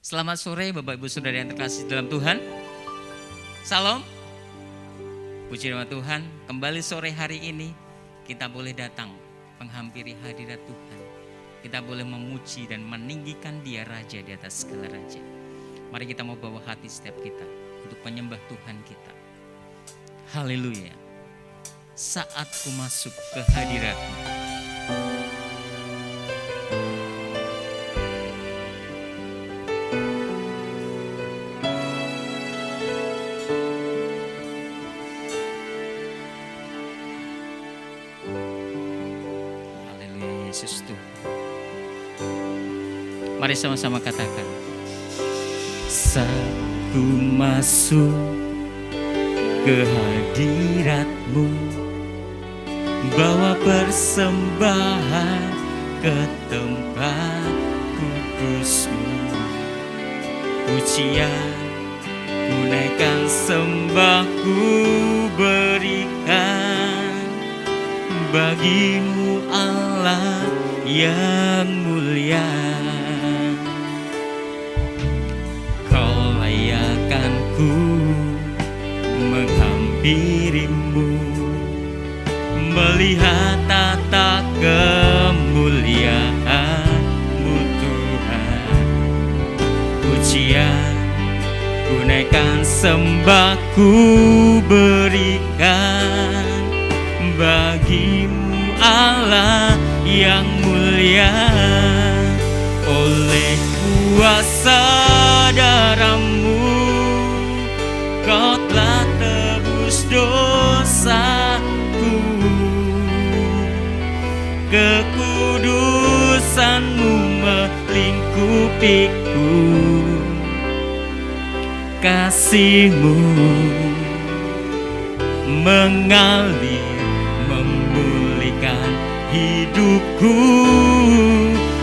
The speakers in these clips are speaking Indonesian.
Selamat sore Bapak Ibu Saudara yang terkasih dalam Tuhan. Salam. Puji nama Tuhan, kembali sore hari ini kita boleh datang menghampiri hadirat Tuhan. Kita boleh memuji dan meninggikan Dia Raja di atas segala raja. Mari kita mau bawa hati setiap kita untuk menyembah Tuhan kita. Haleluya. Saat ku masuk ke hadirat-Mu. Yesus Tuhan. Mari sama-sama katakan. Saat ku masuk ke hadirat-Mu, bawa persembahan ke tempat kudus-Mu. Pujian ku naikkan, sembah ku berikan bagi-Mu Allah yang mulia. Kau layakkan ku menghampiri-Mu, melihat tata kemuliaan-Mu Tuhan. Pujian ku naikkan, sembah ku berikan bagi-Mu Allah yang mulia. Oleh kuasa darah-Mu Kau telah tebus dosaku. Kekudusan-Mu melingkupiku. Kasih-Mu mengalir memulihkan hidupku.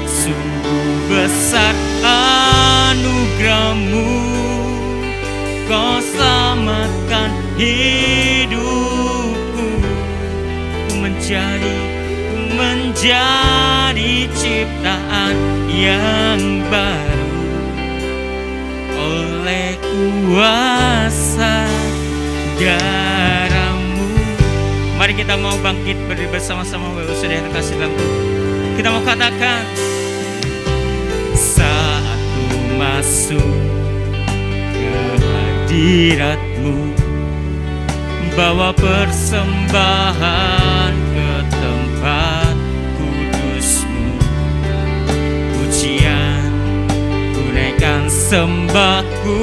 Sungguh besar anugerah-Mu, Kau selamatkan hidupku. Ku menjadi ciptaan yang baru oleh kuasa darah-Mu. Mari kita mau bangkit berdiri bersama-sama Bapak Saudara yang terkasih dalam Tuhan. Kita mau katakan, saat ku masuk ke hadirat-Mu, bawa persembahan ke tempat kudus-Mu. Pujian ku naikkan, sembah ku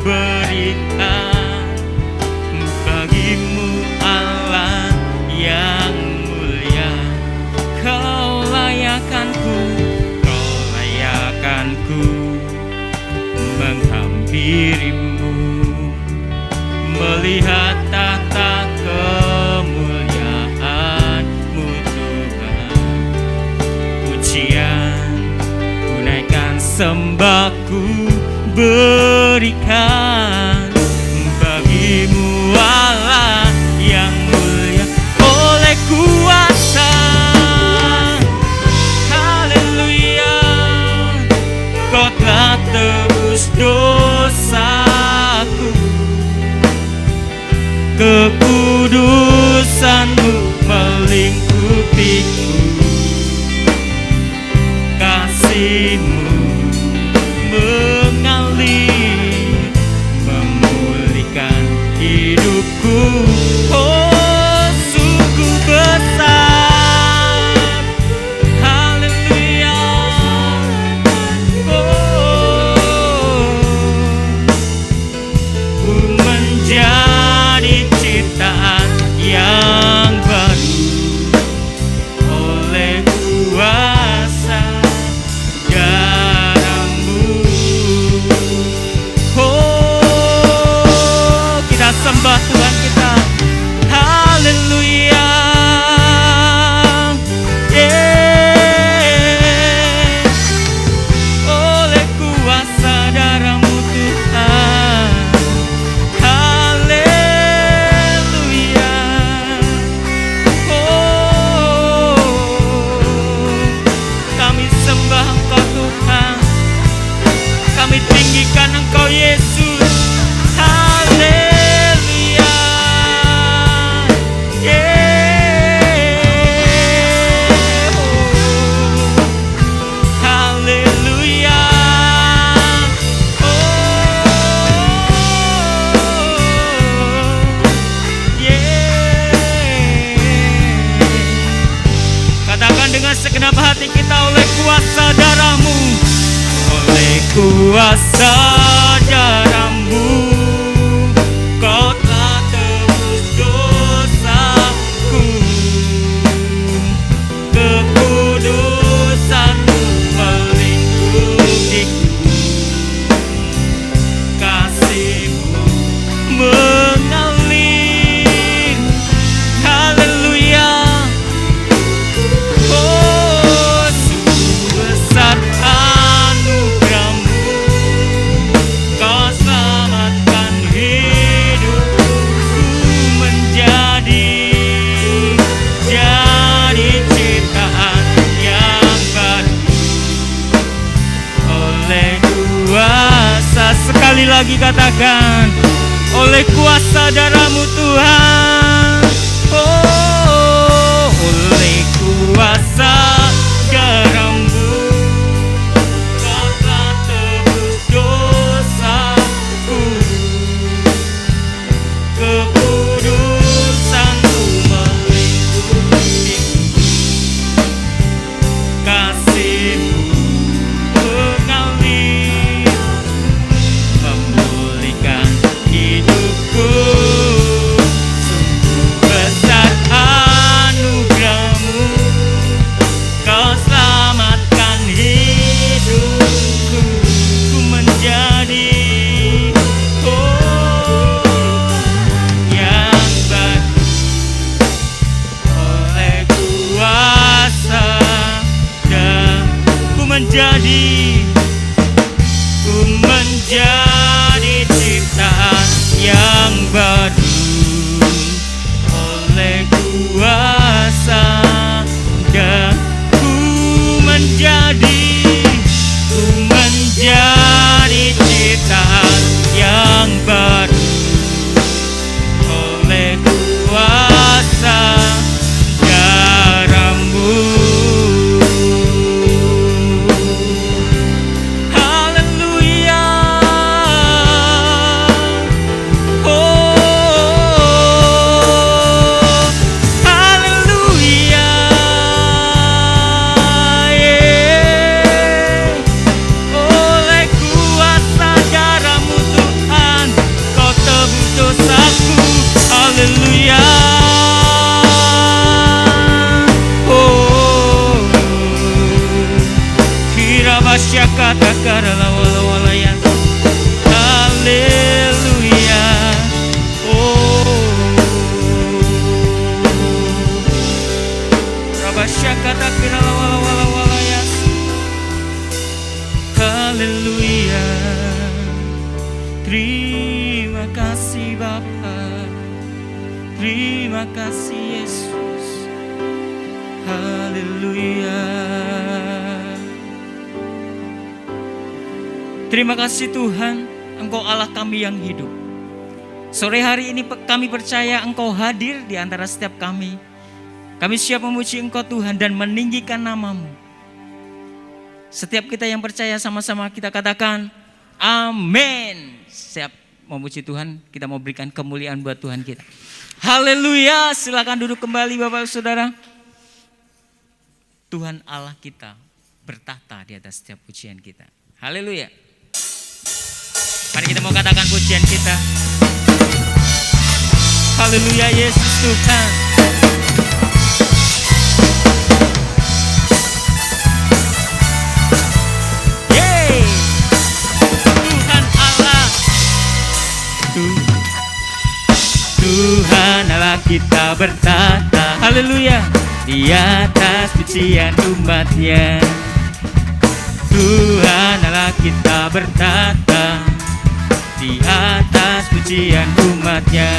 berikan bagi-Mu Allah yang mulia. Kau layakkanku menghampiri-Mu, melihat tata kemuliaan-Mu Tuhan. Pujian ku naikkan, sembah ku berikan bagi-Mu Allah yang mulia. Oleh kuasa, haleluya, Kau telah tebus dosaku. Kekudusan-Mu melingkupiku. Kasih-Mu mengalir memulihkan hidupku. Oh, sungguh besar, haleluya. Oh, ku menjadi ciptaan yang baru oleh kuasa darah-Mu. Engkau Yesus. Haleluya. Haleluya. Katakan dengan segenap hati kita, oleh kuasa darah-Mu, oleh kuasa darah-Mu, Kau telah tebus dosaku, kekudusan-Mu melingkupiku, kasih-Mu mengalir. Haleluya. Oh, sungguh besar anugerah-Mu, Kau selamatkan hidupku menjadi ciptaan yang baru. Oleh kuasa, sekali lagi katakan, oleh kuasa darah-Mu Tuhan. Oh, oleh kuasa darah-Mu, Kau telah tebus dosaku, kekudusan-Mu melingkupiku, kasih-Mu mengalir, memulihkan hidupku. Sungguh besar anugerah-Mu, Kau selamatkan hidupku, ku menjadi yang baru. Oleh kuasa dan ku menjadi ciptaan yang baru. Oleh kuasa dan ku menjadi ciptaan yang baru. Oleh kuasa darah-Mu. Haleluya. Oh, haleluya. Oleh kuasa darah-Mu Tuhan, Kau tebus dosaku. Haleluya. Oh, kirabasya kata karala wala ya. Haleluya. Oh, rabasya kata karala wala ya. Haleluya. Terima kasih Bapa, terima kasih Yesus. Haleluya. Terima kasih Tuhan, Engkau Allah kami yang hidup. Sore hari ini kami percaya Engkau hadir di antara setiap kami. Kami siap memuji Engkau Tuhan dan meninggikan nama-Mu. Setiap kita yang percaya sama-sama kita katakan amin. Siap memuji Tuhan, kita mau berikan kemuliaan buat Tuhan kita. Haleluya. Silakan duduk kembali Bapak Saudara. Tuhan Allah kita bertahta di atas setiap pujian kita. Haleluya. Mari kita mau katakan pujian kita. Haleluya, Yesus Tuhan. Yeay. Tuhan Allah. Tuhan Allah kita bertahta. Haleluya. Di atas pujian umat-Nya. Tuhan Allah kita bertahta di atas pujian umat-Nya.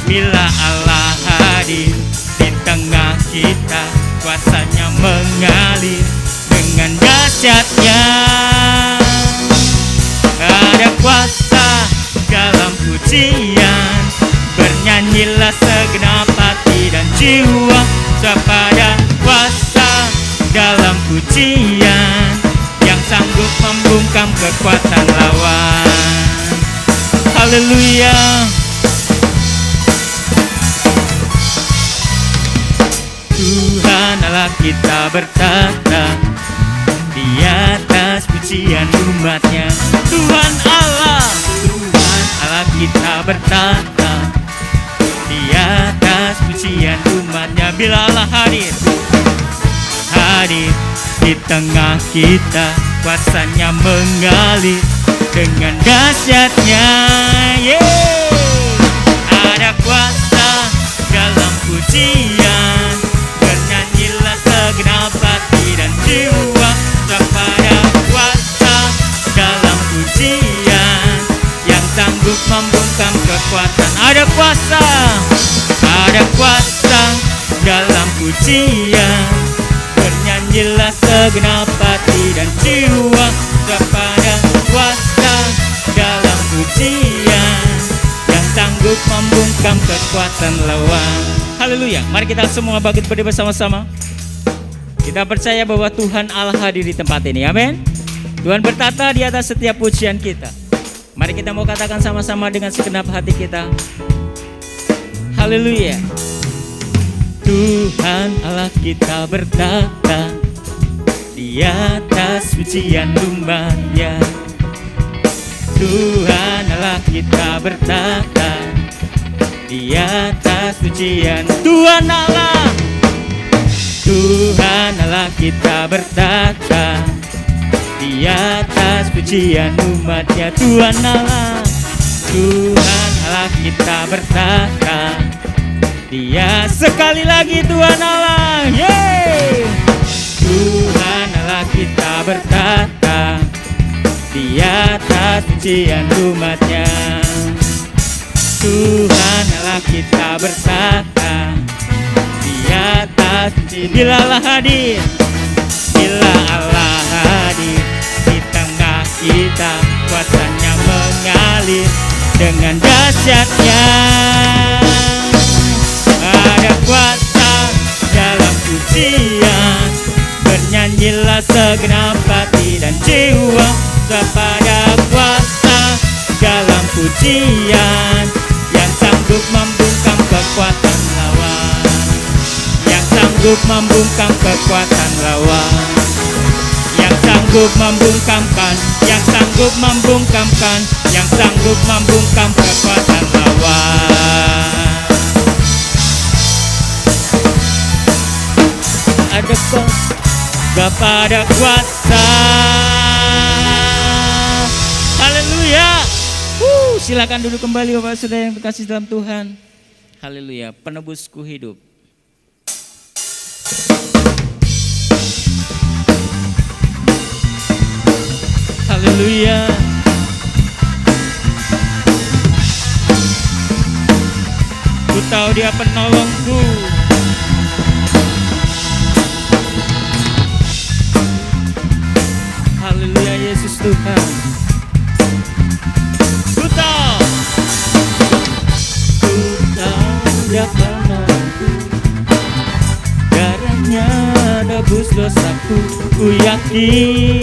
Bila Allah hadir di tengah kita, kuasa-Nya mengalir dengan dahsyat-Nya. Ada kuasa dalam pujian. Bernyanyilah segenap hati dan jiwa kepada kuasa dalam pujian yang sanggup membungkam kekuatan lawan. Haleluya. Tuhan Allah kita bertata di atas pujian umatnya. Tuhan Allah kita bertata di atas pujian umatnya. Bila Allah hadir di tengah kita, kuasanya mengalir dengan dahsyatnya. Ada kuasa dalam pujian. Bernyanyilah segenap hati dan jiwa kepada kuasa dalam pujian yang sanggup membungkam kekuatan. Ada kuasa dalam pujian. Bernyanyilah segenap hati dan jiwa kepada kuasa dalam pujian yang sanggup membungkam kekuatan lawan. Haleluya. Mari kita semua bangkit berdiri bersama-sama. Kita percaya bahwa Tuhan Allah hadir di tempat ini. Amin. Tuhan bertata di atas setiap pujian kita. Mari kita mau katakan sama-sama dengan segenap hati kita. Haleluya. Tuhan Allah kita bertata di atas pujian umatnya. Tuhan Allah kita bertata di atas pujian. Tuhan Allah kita bertata di atas pujian umatnya. Tuhan Allah kita bertata. Dia sekali lagi Tuhan Allah. Tuhan Allah kita bertata di atas pujian umatnya. Tuhan Allah kita bertata di atas pujian. Bila Allah hadir di tengah kita, kuasanya mengalir dengan dahsyatnya. Ada kuasa dalam pujian. Bernyanyilah segenap hati dan jiwa kepada kuasa dalam pujian yang sanggup membungkam kekuatan lawan. Yang sanggup membungkam kekuatan lawan. Yang sanggup membungkamkan. Yang sanggup membungkamkan. Yang sanggup membungkam kekuatan lawan. Ada kepada kuasa. Haleluya. Silakan duduk kembali Bapak Saudara yang terkasih dalam Tuhan. Haleluya. Penebusku hidup. Haleluya. Ku tahu Dia penolongku. Haleluya Yesus Tuhan. Ku tahu Dia penolongku. Darahnya nebus dosaku. Ku yakin.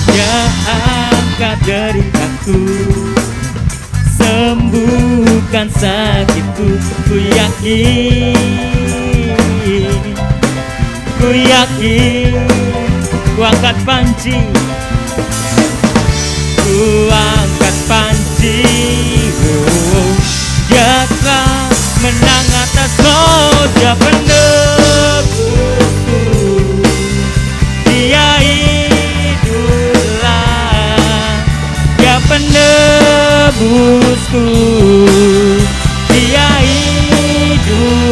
Dia angkat deritaku, sembuhkan sakitku. Ku yakin, ku angkat panci, Dia telah menang atas maut. Dia penebusku, Dia hiduplah. Dia penebusku, Dia hiduplah.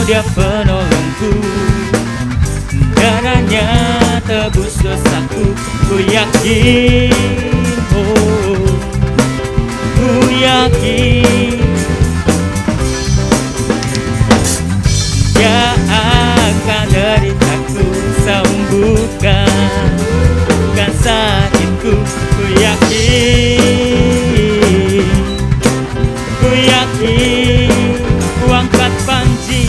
Dia penolongku, darahnya tebus dosaku. Ku yakin, oh, ku yakin Dia akan deritaku sembuhkan, kan sakitku. Ku yakin, ku yakin. Ku angkat panji,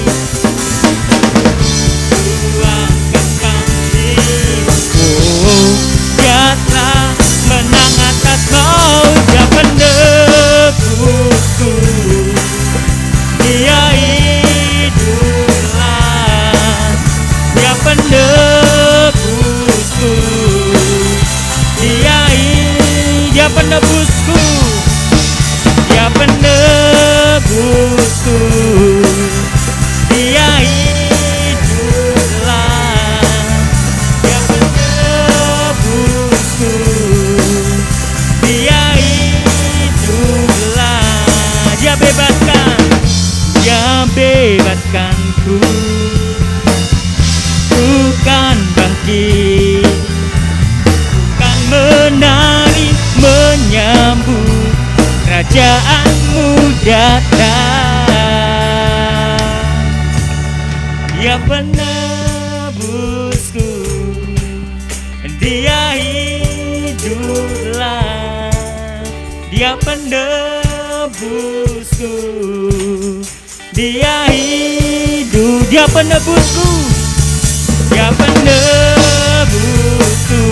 ku angkat panji. Oh, Dia telah menang atas maut. Dia penebusku, Dia hiduplah. Dia penebusku, Dia penebusku, Dia penebusku. Dia hiduplah. Dia penebusku, Dia hiduplah. Dia bebaskan, Dia bebaskanku. Bukan bangkit, bukan menari menyambut kerajaanmu datang. Dia penebusku, Dia hiduplah. Dia penebusku, Dia hidup. Dia penebusku, Dia penebusku.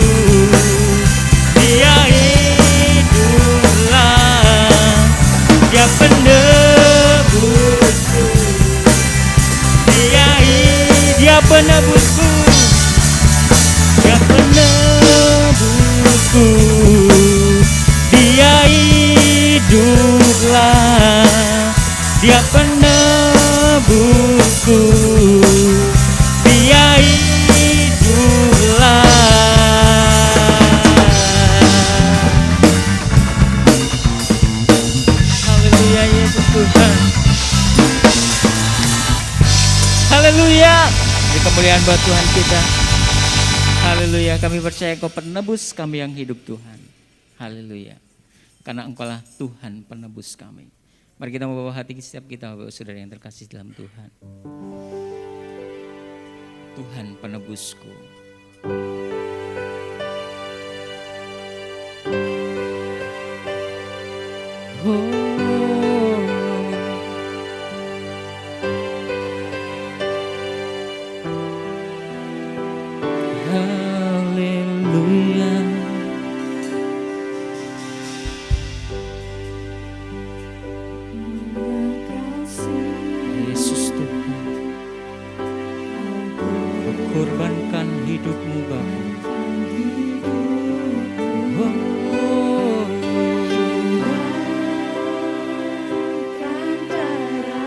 Dia hiduplah. Dia penebusku, Dia penebusku. Dia penebusku, Dia hiduplah. Dia penebusku, Dia hiduplah. Haleluya Yesus Tuhan. Haleluya. Di kemuliaan buat Tuhan kita. Haleluya. Kami percaya Engkau penebus kami yang hidup Tuhan. Haleluya. Karena Engkaulah Tuhan penebus kami. Mari kita membawa hati setiap kita, Bapak Saudara yang terkasih dalam Tuhan. Tuhan penebusku. Haleluya. Yesus Tuhan, korbankan hidupmu Bapa.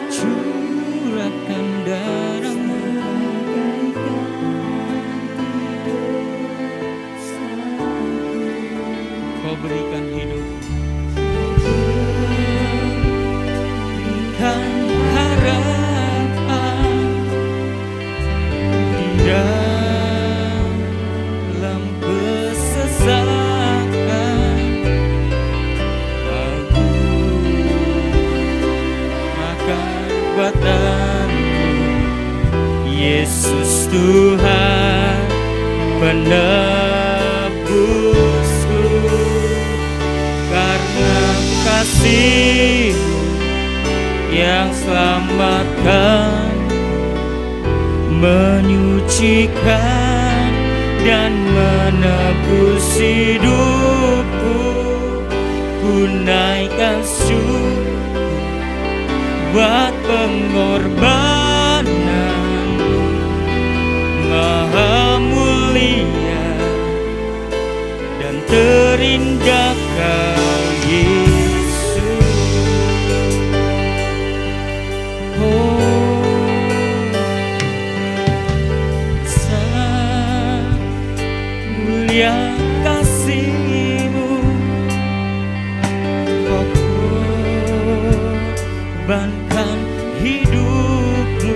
Curahkan darahmu, Kau berikan hidup, berikan harapan di dalam kesesakan. Aku makan kekuatanmu, Yesus Tuhan penebusku. Karena kasih-Mu yang selamatkan, menyucikan dan menebus hidupku. Ku naikkan syukur buat pengorbanan, Maha mulia dan terindah Kau Yesus. Mulia kasih-Mu, Kau korbankan hidupmu.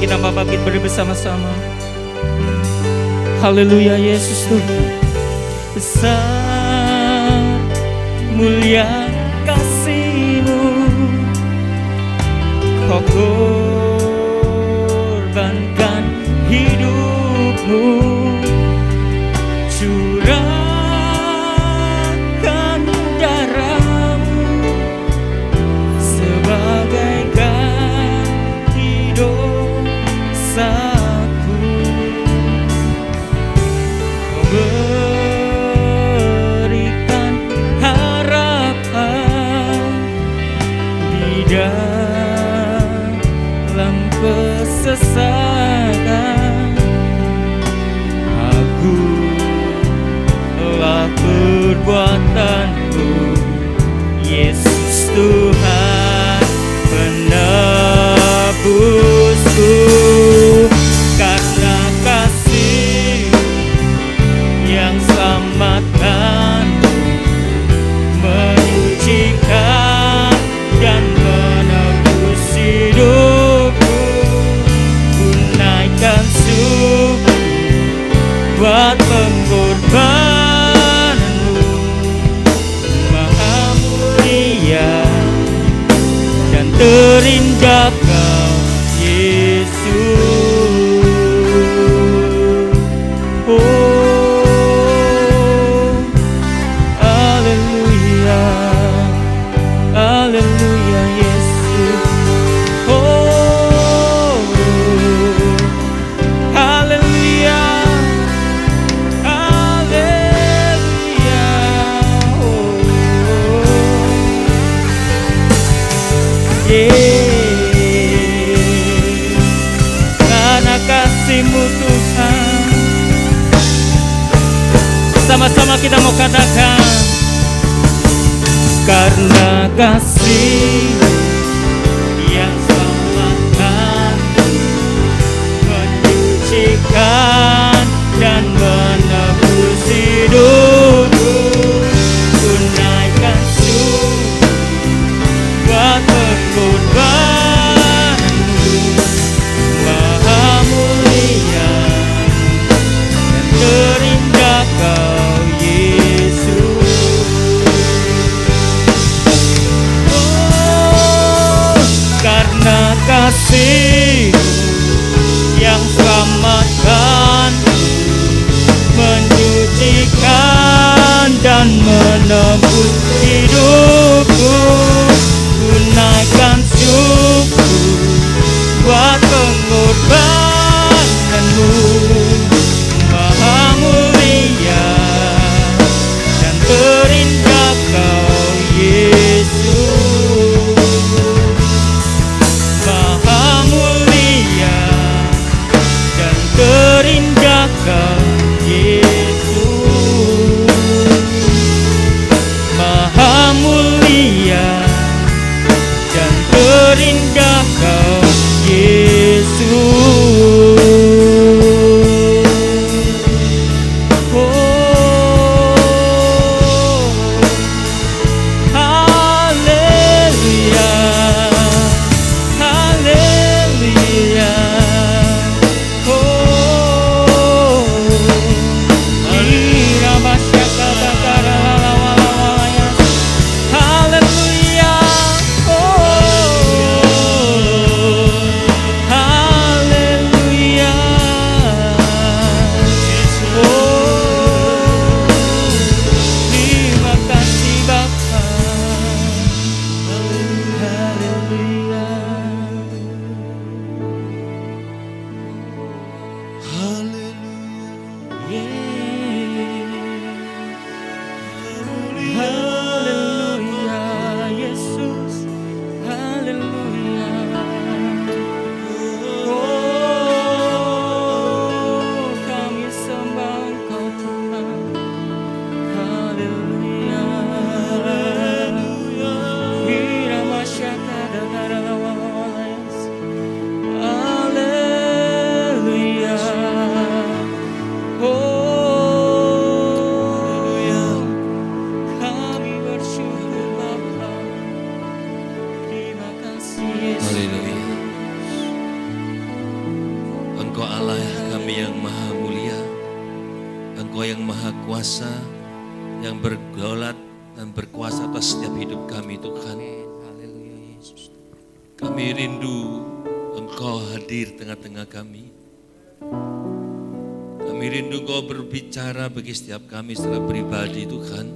kita bangkit bersama-sama. Haleluya Yesus Tuhan. Besar mulia kasih-Mu, Kau korbankan hidup-Mu, curahkan darah-Mu sebagai ganti dosaku. Kau berikan harapan di dalam kesesatan. Akulah perbuatanku, Yesus Tuhan penebusku. Karena kasih yang selamatkan, menyucikan dan menebus hidupku. Ku naikkan syukur buat pengorbanan-Mu, Maha mulia dan terindah Kau Yesus. Oh, haleluya, haleluya Yesus. Oh, haleluya, haleluya. Oh, karena kasih-Mu Tuhan. Sama-sama kita mau katakan, karena kasih yang selamatkan, menyucikan dan menebus hidupku. Ku naikkan syukur buat pengorbanan-Mu, Maha mulia dan terindah Kau Yesus. Oh, karena kasih yang selamatkan, menyucikan dan menebus hidupku. Ku naikkan syukur buat pengorbanan-Mu, Maha mulia dan terindah Kau Yesus. Maha mulia dan terindah Kau Yesus. Maha mulia Engkau yang maha kuasa, yang berdaulat dan berkuasa atas setiap hidup kami Tuhan. Haleluya Yesus. Kami rindu Engkau hadir tengah-tengah kami. Kami rindu Engkau berbicara bagi setiap kami secara pribadi Tuhan.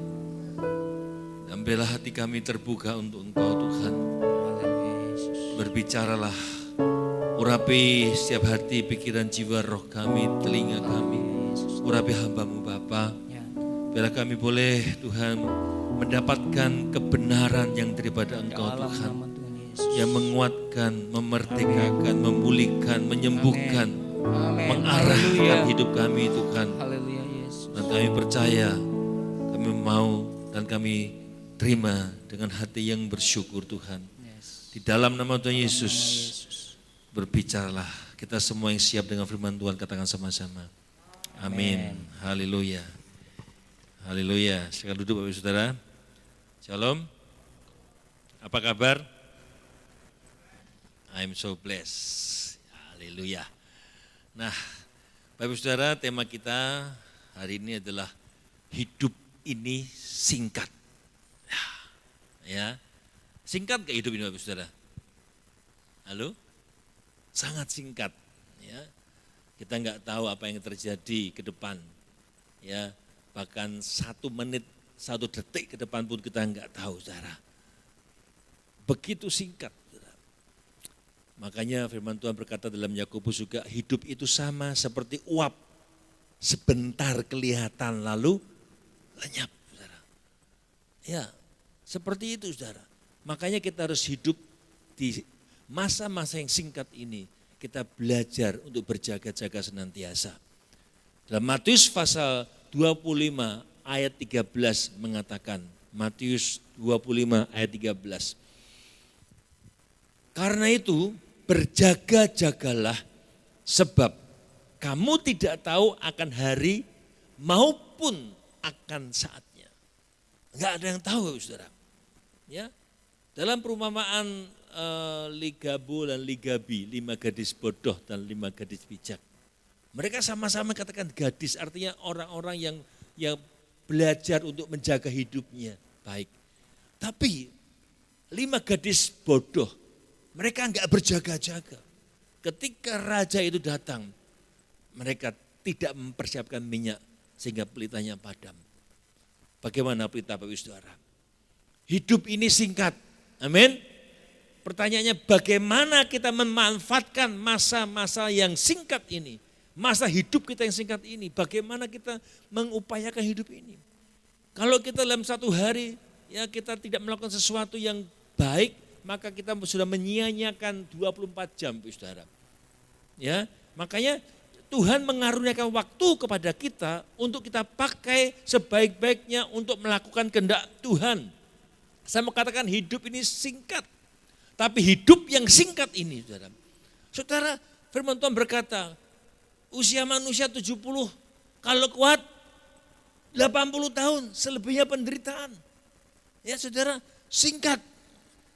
Dan biarlah hati kami terbuka untuk Engkau Tuhan. Haleluya Yesus. Berbicaralah, urapi setiap hati, pikiran, jiwa, roh kami, telinga kami. Urapi hamba-Mu Bapa. Ya. Biarlah kami boleh Tuhan mendapatkan kebenaran yang daripada Engkau Dalam Tuhan. nama Tuhan Yesus. Yang menguatkan, memerdekakan, memulihkan, menyembuhkan, Amin. mengarahkan Haleluya. hidup kami Tuhan. Haleluya Yesus. Dan kami percaya, kami mau dan kami terima dengan hati yang bersyukur Tuhan. Yes. Di dalam nama Tuhan Yesus, Yesus. berbicaralah. Kita semua yang siap dengan firman Tuhan katakan sama-sama. Amin. Haleluya. Haleluya. Silakan duduk Bapak Ibu Saudara. Shalom. Apa kabar? I'm so blessed. Haleluya. Nah, Bapak Ibu Saudara, tema kita hari ini adalah hidup ini singkat. Ya. Singkat gak hidup ini Bapak Ibu Saudara? Halo? Sangat singkat. Ya. Kita nggak tahu apa yang terjadi ke depan. Ya, bahkan 1 menit, 1 detik ke depan pun kita nggak tahu, saudara. Begitu singkat. Saudara. Makanya firman Tuhan berkata dalam Yakobus juga, hidup itu sama seperti uap. Sebentar kelihatan lalu lenyap, saudara. Ya, seperti itu, saudara. Makanya kita harus hidup di masa-masa yang singkat ini. Kita belajar untuk berjaga-jaga senantiasa. Dalam Matius pasal 25 ayat 13 mengatakan, Matius 25 ayat 13. Karena itu berjaga-jagalah sebab kamu tidak tahu akan hari maupun akan saatnya. Enggak ada yang tahu, saudara. Ya, dalam perumpamaan Ligabo dan Ligabi, 5 gadis bodoh dan 5 gadis bijak. Mereka sama-sama katakan gadis, artinya orang-orang yang belajar untuk menjaga hidupnya baik. Tapi 5 gadis bodoh, mereka enggak berjaga-jaga. Ketika raja itu datang, mereka tidak mempersiapkan minyak sehingga pelitanya padam. Bagaimana pelita Bapak Ibu Saudara? Hidup ini singkat, amin. Pertanyaannya bagaimana kita memanfaatkan masa-masa yang singkat ini. Masa hidup kita yang singkat ini. Bagaimana kita mengupayakan hidup ini. Kalau kita dalam 1 hari ya kita tidak melakukan sesuatu yang baik. Maka kita sudah menyia-nyiakan 24 jam, saudara. Ya, makanya Tuhan mengaruniakan waktu kepada kita untuk kita pakai sebaik-baiknya untuk melakukan kehendak Tuhan. Saya mau katakan hidup ini singkat. Tapi hidup yang singkat ini, saudara. Saudara, firman Tuhan berkata, usia manusia 70, kalau kuat 80 tahun, selebihnya penderitaan. Ya saudara, singkat.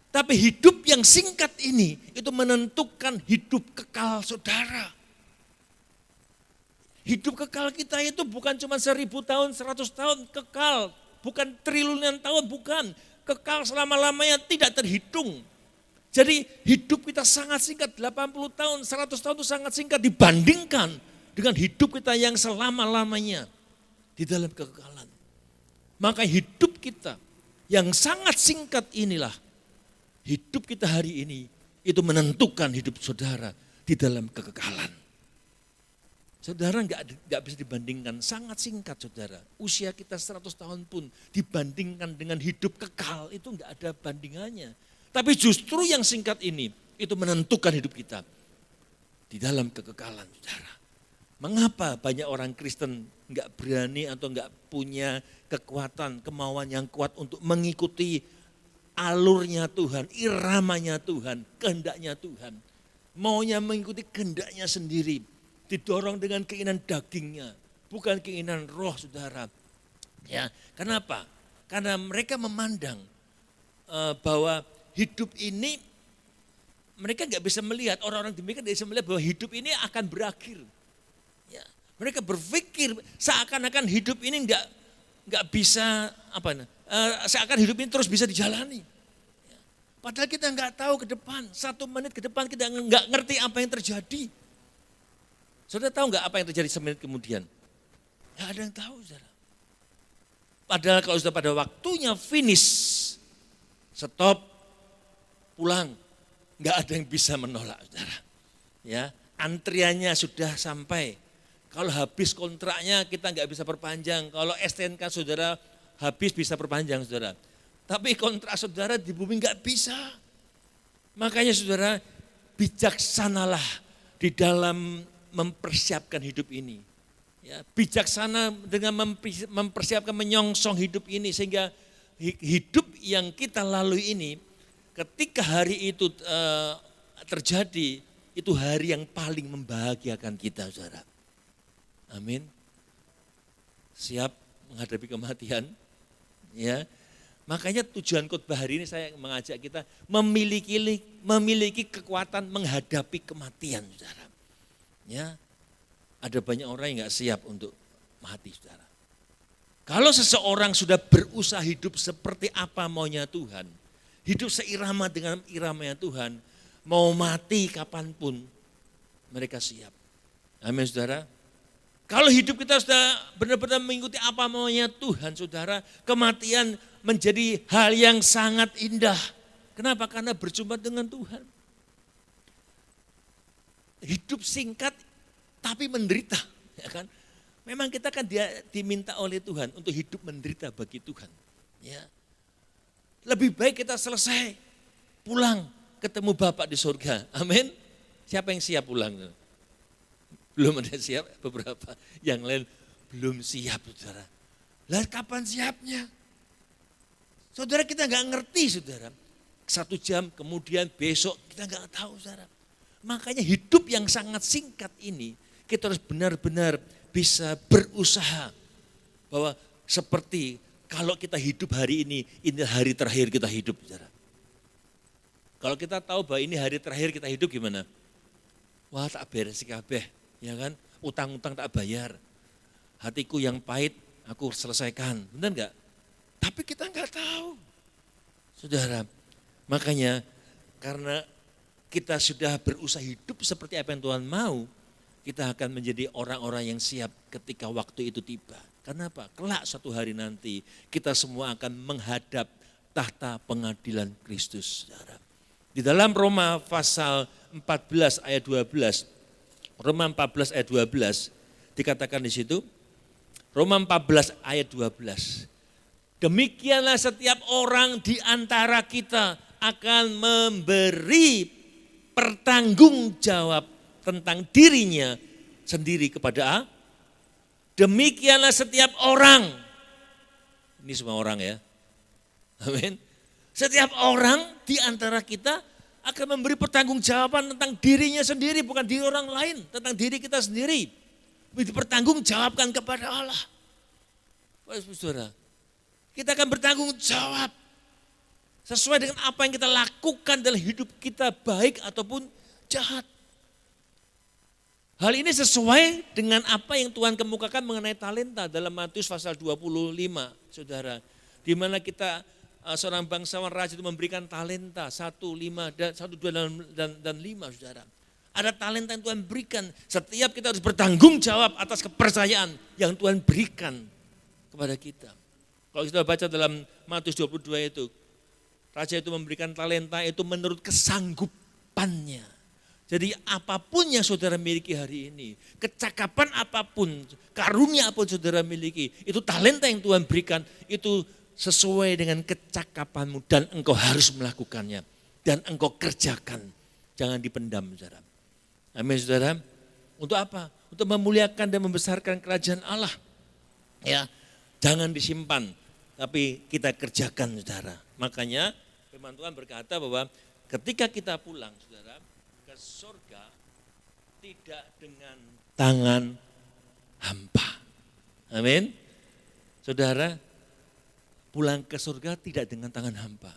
Tapi hidup yang singkat ini, itu menentukan hidup kekal saudara. Hidup kekal kita itu bukan cuma 1000 tahun, 100 tahun, kekal. Bukan triliunan tahun, bukan. Kekal selama-lamanya tidak terhitung. Jadi hidup kita sangat singkat, 80 tahun, 100 tahun itu sangat singkat dibandingkan dengan hidup kita yang selama-lamanya di dalam kekekalan. Maka hidup kita yang sangat singkat inilah, hidup kita hari ini itu menentukan hidup saudara di dalam kekekalan. Saudara enggak bisa dibandingkan, sangat singkat saudara. Usia kita 100 tahun pun dibandingkan dengan hidup kekal itu enggak ada bandingannya. Tapi justru yang singkat ini itu menentukan hidup kita di dalam kekekalan, saudara. Mengapa banyak orang Kristen enggak berani atau enggak punya kekuatan, kemauan yang kuat untuk mengikuti alurnya Tuhan, iramanya Tuhan, kehendaknya Tuhan. Maunya mengikuti kehendaknya sendiri, didorong dengan keinginan dagingnya, bukan keinginan roh, saudara. Ya, kenapa? Karena mereka memandang bahwa hidup ini, mereka nggak bisa melihat, orang-orang demikian tidak bisa melihat bahwa hidup ini akan berakhir. Ya, Mereka berpikir seakan-akan hidup ini nggak bisa seakan hidup ini terus bisa dijalani. Padahal kita nggak tahu ke depan, 1 menit ke depan kita nggak ngerti apa yang terjadi. Saudara tahu nggak apa yang terjadi 1 menit kemudian? Nggak ada yang tahu, saudara. Padahal kalau sudah pada waktunya finish, stop, pulang, nggak ada yang bisa menolak, saudara. Ya, antriannya sudah sampai. Kalau habis kontraknya kita nggak bisa perpanjang. Kalau STNK saudara habis bisa perpanjang, saudara. Tapi kontrak saudara di bumi nggak bisa. Makanya saudara, bijaksanalah di dalam mempersiapkan hidup ini. Ya, bijaksana dengan mempersiapkan menyongsong hidup ini sehingga hidup yang kita lalui ini ketika hari itu terjadi, itu hari yang paling membahagiakan kita, saudara. Amin. Siap menghadapi kematian, ya. Makanya tujuan khotbah hari ini saya mengajak kita memiliki kekuatan menghadapi kematian, saudara. Ya, ada banyak orang yang nggak siap untuk mati, saudara. Kalau seseorang sudah berusaha hidup seperti apa maunya Tuhan, hidup seirama dengan iramanya Tuhan, mau mati kapanpun mereka siap. Amin, saudara. Kalau hidup kita sudah benar-benar mengikuti apa maunya Tuhan, saudara, kematian menjadi hal yang sangat indah. Kenapa? Karena berjumpa dengan Tuhan. Hidup singkat tapi menderita, ya kan? Memang kita kan diminta oleh Tuhan untuk hidup menderita bagi Tuhan. Ya. Lebih baik kita selesai, pulang, ketemu Bapak di surga. Amin. Siapa yang siap pulang? Belum ada siap, beberapa yang lain belum siap, saudara. Lah kapan siapnya? Saudara, kita nggak ngerti, saudara. 1 jam kemudian besok kita nggak tahu, saudara. Makanya hidup yang sangat singkat ini kita harus benar-benar bisa berusaha bahwa seperti kalau kita hidup hari ini hari terakhir kita hidup, saudara. Kalau kita tahu bahwa ini hari terakhir kita hidup gimana? Wah, tak beres kabeh, ya kan? Utang-utang tak bayar. Hatiku yang pahit aku selesaikan, benar enggak? Tapi kita enggak tahu. Saudara, makanya karena kita sudah berusaha hidup seperti apa yang Tuhan mau, kita akan menjadi orang-orang yang siap ketika waktu itu tiba. Kenapa? Kelak suatu hari nanti kita semua akan menghadap tahta pengadilan Kristus, saudara. Di dalam Roma pasal 14 ayat 12, Roma 14 ayat 12 dikatakan di situ, Roma 14 ayat 12. Demikianlah setiap orang di antara kita akan memberi pertanggung jawab tentang dirinya sendiri kepada Allah. Demikianlah setiap orang. Ini semua orang ya. Amin. Setiap orang di antara kita akan memberi pertanggungjawaban tentang dirinya sendiri, bukan diri orang lain, tentang diri kita sendiri. Dipertanggungjawabkan kepada Allah. Saudara, kita akan bertanggung jawab sesuai dengan apa yang kita lakukan dalam hidup kita, baik ataupun jahat. Hal ini sesuai dengan apa yang Tuhan kemukakan mengenai talenta dalam Matius pasal 25, saudara. Di mana kita seorang bangsawan raja itu memberikan talenta 1, 5, 1, 2 dan 5, saudara. Ada talenta yang Tuhan berikan. Setiap kita harus bertanggung jawab atas kepercayaan yang Tuhan berikan kepada kita. Kalau kita baca dalam Matius 22 itu, raja itu memberikan talenta itu menurut kesanggupannya. Jadi apapun yang saudara miliki hari ini, kecakapan apapun, karunia apapun saudara miliki, itu talenta yang Tuhan berikan, itu sesuai dengan kecakapanmu dan engkau harus melakukannya. Dan engkau kerjakan, jangan dipendam, saudara. Amin, saudara. Untuk apa? Untuk memuliakan dan membesarkan kerajaan Allah. Ya, jangan disimpan, tapi kita kerjakan, saudara. Makanya firman Tuhan berkata bahwa ketika kita pulang, saudara, ke surga tidak dengan tangan hampa. Amin. Saudara, pulang ke surga tidak dengan tangan hampa.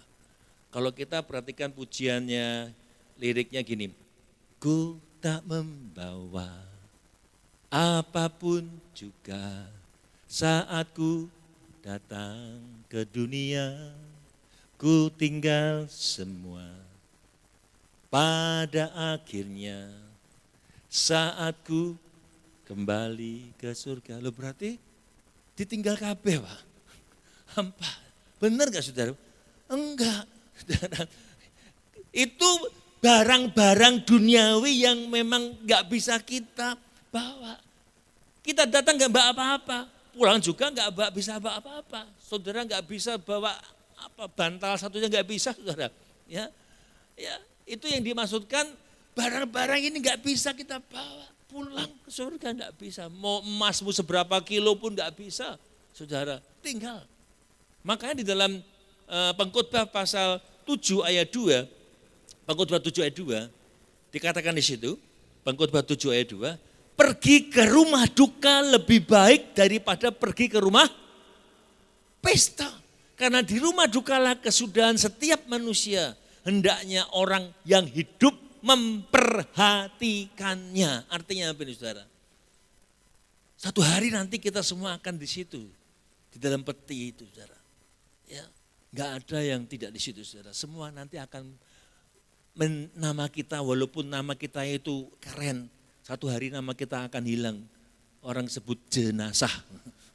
Kalau kita perhatikan pujiannya, liriknya gini, ku tak membawa apapun juga saat ku datang ke dunia, ku tinggal semua. Pada akhirnya saat ku kembali ke surga. Loh berarti ditinggal kabeh Pak. Hampa. Benar gak saudara? Enggak. Saudara. Itu barang-barang duniawi yang memang gak bisa kita bawa. Kita datang gak bawa apa-apa. Pulang juga gak bisa bawa apa-apa. Saudara gak bisa bawa apa bantal satunya gak bisa saudara. Ya, itu yang dimaksudkan barang-barang ini gak bisa kita bawa. Pulang ke surga gak bisa. Mau emasmu seberapa kilo pun gak bisa. Saudara, tinggal. Makanya di dalam Pengkhotbah pasal 7 ayat 2, Pengkhotbah 7 ayat 2, dikatakan di situ, Pengkhotbah 7 ayat 2, pergi ke rumah duka lebih baik daripada pergi ke rumah pesta. Karena di rumah dukalah kesudahan setiap manusia, hendaknya orang yang hidup memperhatikannya. Artinya apa ini saudara? Satu hari nanti kita semua akan di situ, di dalam peti itu saudara. Ya, nggak ada yang tidak di situ saudara. Semua nanti akan nama kita, walaupun nama kita itu keren, satu hari nama kita akan hilang. Orang sebut jenazah,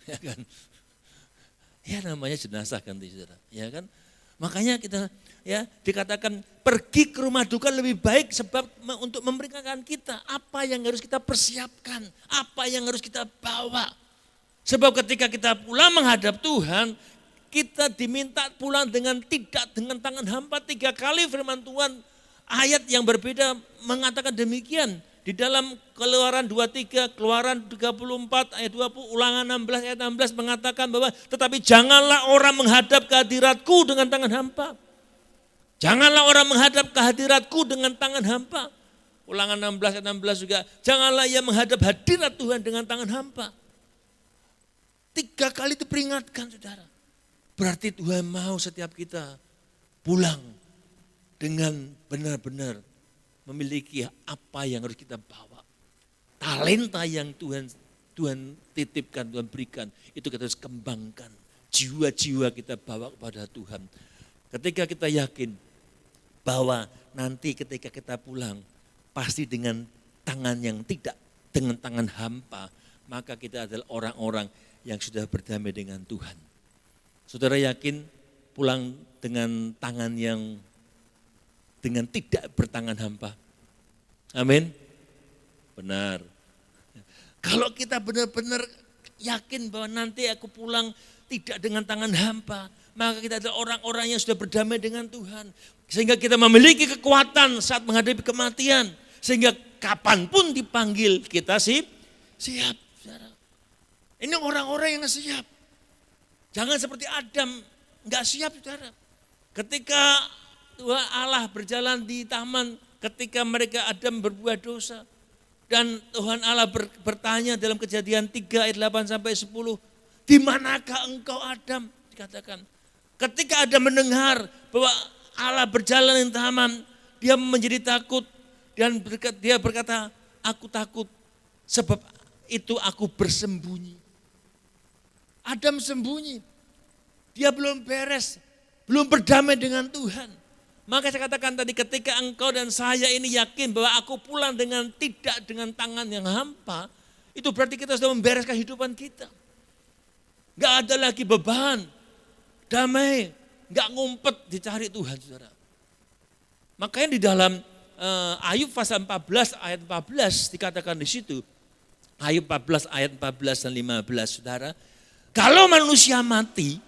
ya kan? Ya namanya jenazah kan saudara, ya kan? Makanya kita ya dikatakan pergi ke rumah duka lebih baik sebab untuk memeringatkan kita apa yang harus kita persiapkan, apa yang harus kita bawa. Sebab ketika kita pulang menghadap Tuhan, kita diminta pulang tidak dengan tangan hampa. 3 kali firman Tuhan ayat yang berbeda mengatakan demikian. Di dalam Keluaran 23, Keluaran 34 ayat 20, Ulangan 16 ayat 16 mengatakan bahwa tetapi janganlah orang menghadap ke hadiratku dengan tangan hampa. Janganlah orang menghadap ke hadiratku dengan tangan hampa. Ulangan 16 ayat 16 juga, janganlah ia menghadap hadirat Tuhan dengan tangan hampa. 3 kali itu peringatkan saudara. Berarti Tuhan mau setiap kita pulang dengan benar-benar memiliki apa yang harus kita bawa. Talenta yang Tuhan titipkan, Tuhan berikan, itu kita harus kembangkan. Jiwa-jiwa kita bawa kepada Tuhan. Ketika kita yakin bahwa nanti ketika kita pulang, pasti dengan tangan yang tidak dengan tangan hampa, maka kita adalah orang-orang yang sudah berdamai dengan Tuhan. Saudara yakin pulang dengan tangan yang dengan tidak bertangan hampa? Amin. Benar. Kalau kita benar-benar yakin bahwa nanti aku pulang tidak dengan tangan hampa, maka kita adalah orang-orang yang sudah berdamai dengan Tuhan. Sehingga kita memiliki kekuatan saat menghadapi kematian. Sehingga kapanpun dipanggil kita siap. Ini orang-orang yang siap. Jangan seperti Adam, enggak siap saudara. Ketika Tuhan Allah berjalan di taman, ketika mereka Adam berbuat dosa. Dan Tuhan Allah bertanya dalam Kejadian 3 ayat 8 sampai 10. Di manakah engkau Adam? Dikatakan. Ketika Adam mendengar bahwa Allah berjalan di taman, dia menjadi takut. Dan dia berkata, aku takut sebab itu aku bersembunyi. Adam sembunyi, dia belum beres, belum berdamai dengan Tuhan. Maka saya katakan tadi ketika engkau dan saya ini yakin bahwa aku pulang tidak dengan tangan yang hampa, itu berarti kita sudah membereskan kehidupan kita. Gak ada lagi beban, damai, gak ngumpet dicari Tuhan saudara. Makanya di dalam Ayub pasal 14 ayat 14 dikatakan di situ, Ayub 14 ayat 14 dan 15 saudara, kalau manusia mati,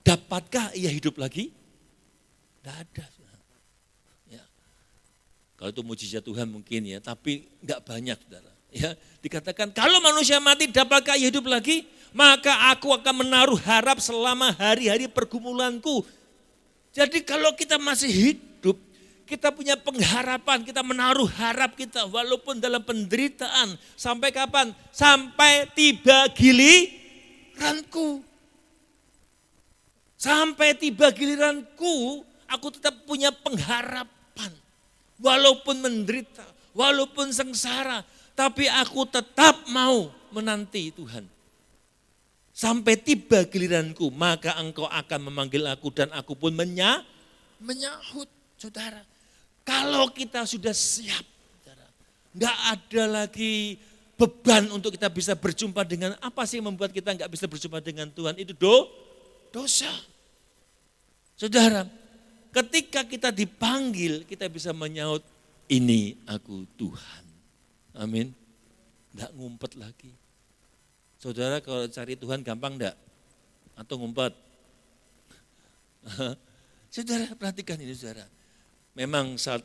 dapatkah ia hidup lagi? Tidak ada. Ya. Kalau itu mujizat Tuhan mungkin ya, tapi enggak banyak saudara. Ya, dikatakan kalau manusia mati dapatkah ia hidup lagi? Maka aku akan menaruh harap selama hari-hari pergumulanku. Jadi kalau kita masih hidup, kita punya pengharapan, kita menaruh harap kita walaupun dalam penderitaan. Sampai kapan? Sampai tiba giliranku. Sampai tiba giliranku, aku tetap punya pengharapan. Walaupun menderita, walaupun sengsara, Tapi aku tetap mau menanti Tuhan. Sampai tiba giliranku, maka engkau akan memanggil aku dan aku pun menyahut. Saudara, kalau kita sudah siap, saudara, enggak ada lagi beban untuk kita bisa berjumpa dengan, apa sih yang membuat kita enggak bisa berjumpa dengan Tuhan? Itu dosa. Saudara, ketika kita dipanggil, kita bisa menyahut, ini aku Tuhan. Amin. Enggak ngumpet lagi. Saudara kalau cari Tuhan gampang enggak? Atau ngumpet? Saudara perhatikan ini saudara. Memang saat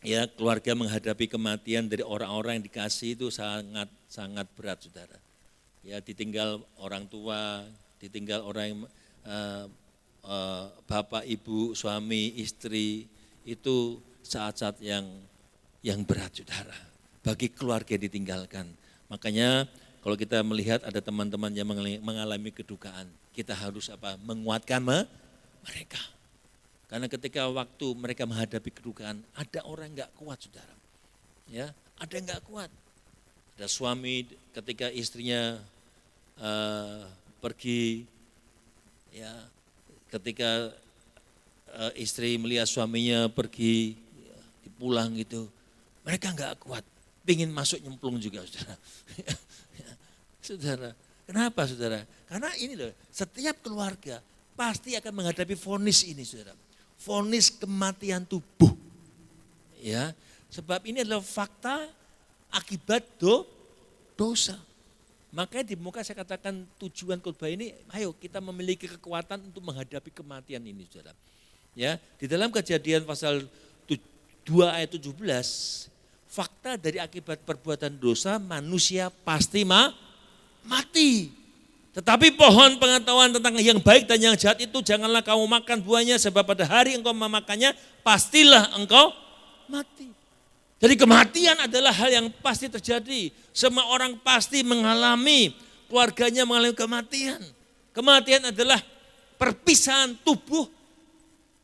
ya keluarga menghadapi kematian dari orang-orang yang dikasih itu sangat berat saudara. Ya ditinggal orang tua, ditinggal orang yang bapak, ibu, suami, istri, itu saat-saat yang berat saudara. Bagi keluarga yang ditinggalkan. Makanya kalau kita melihat ada teman-teman yang mengalami kedukaan, kita harus menguatkan mereka. Karena ketika waktu mereka menghadapi kedukaan, ada orang enggak kuat saudara. Ya, ada yang enggak kuat. Ada suami ketika istrinya pergi, ya, ketika istri melihat suaminya pergi, ya, pulang gitu, mereka enggak kuat. Pingin masuk nyemplung juga saudara. Saudara, kenapa saudara? Karena ini loh, setiap keluarga pasti akan menghadapi vonis ini saudara. Vonis kematian tubuh. Ya, sebab ini adalah fakta akibat dosa. Makanya di muka saya katakan tujuan khotbah ini, ayo kita memiliki kekuatan untuk menghadapi kematian ini saudara. Ya, di dalam Kejadian pasal 2 ayat 17, fakta dari akibat perbuatan dosa manusia pasti mati. Tetapi pohon pengetahuan tentang yang baik dan yang jahat itu janganlah kamu makan buahnya, sebab pada hari engkau memakannya pastilah engkau mati. Jadi kematian adalah hal yang pasti terjadi. Semua orang pasti mengalami, keluarganya mengalami kematian. Kematian adalah perpisahan tubuh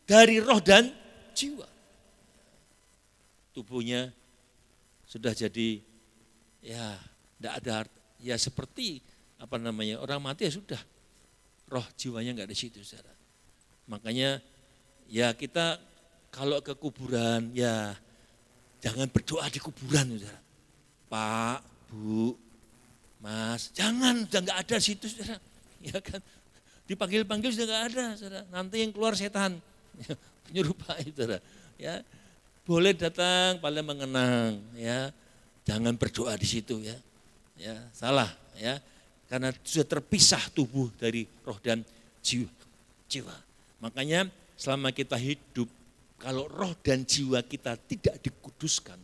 dari roh dan jiwa. Tubuhnya sudah jadi ya tidak ada, ya seperti orang mati ya sudah, roh jiwanya enggak di situ saudara. Makanya ya kita kalau ke kuburan ya jangan berdoa di kuburan saudara. Pak, Bu, Mas, jangan, sudah enggak ada situ saudara. Ya kan, dipanggil-panggil sudah enggak ada saudara. Nanti yang keluar setan menyerupai saudara. Ya, boleh datang paling mengenang ya. Jangan berdoa di situ ya. Ya, salah ya. Karena sudah terpisah tubuh dari roh dan jiwa. Makanya selama kita hidup, kalau roh dan jiwa kita tidak dikuduskan,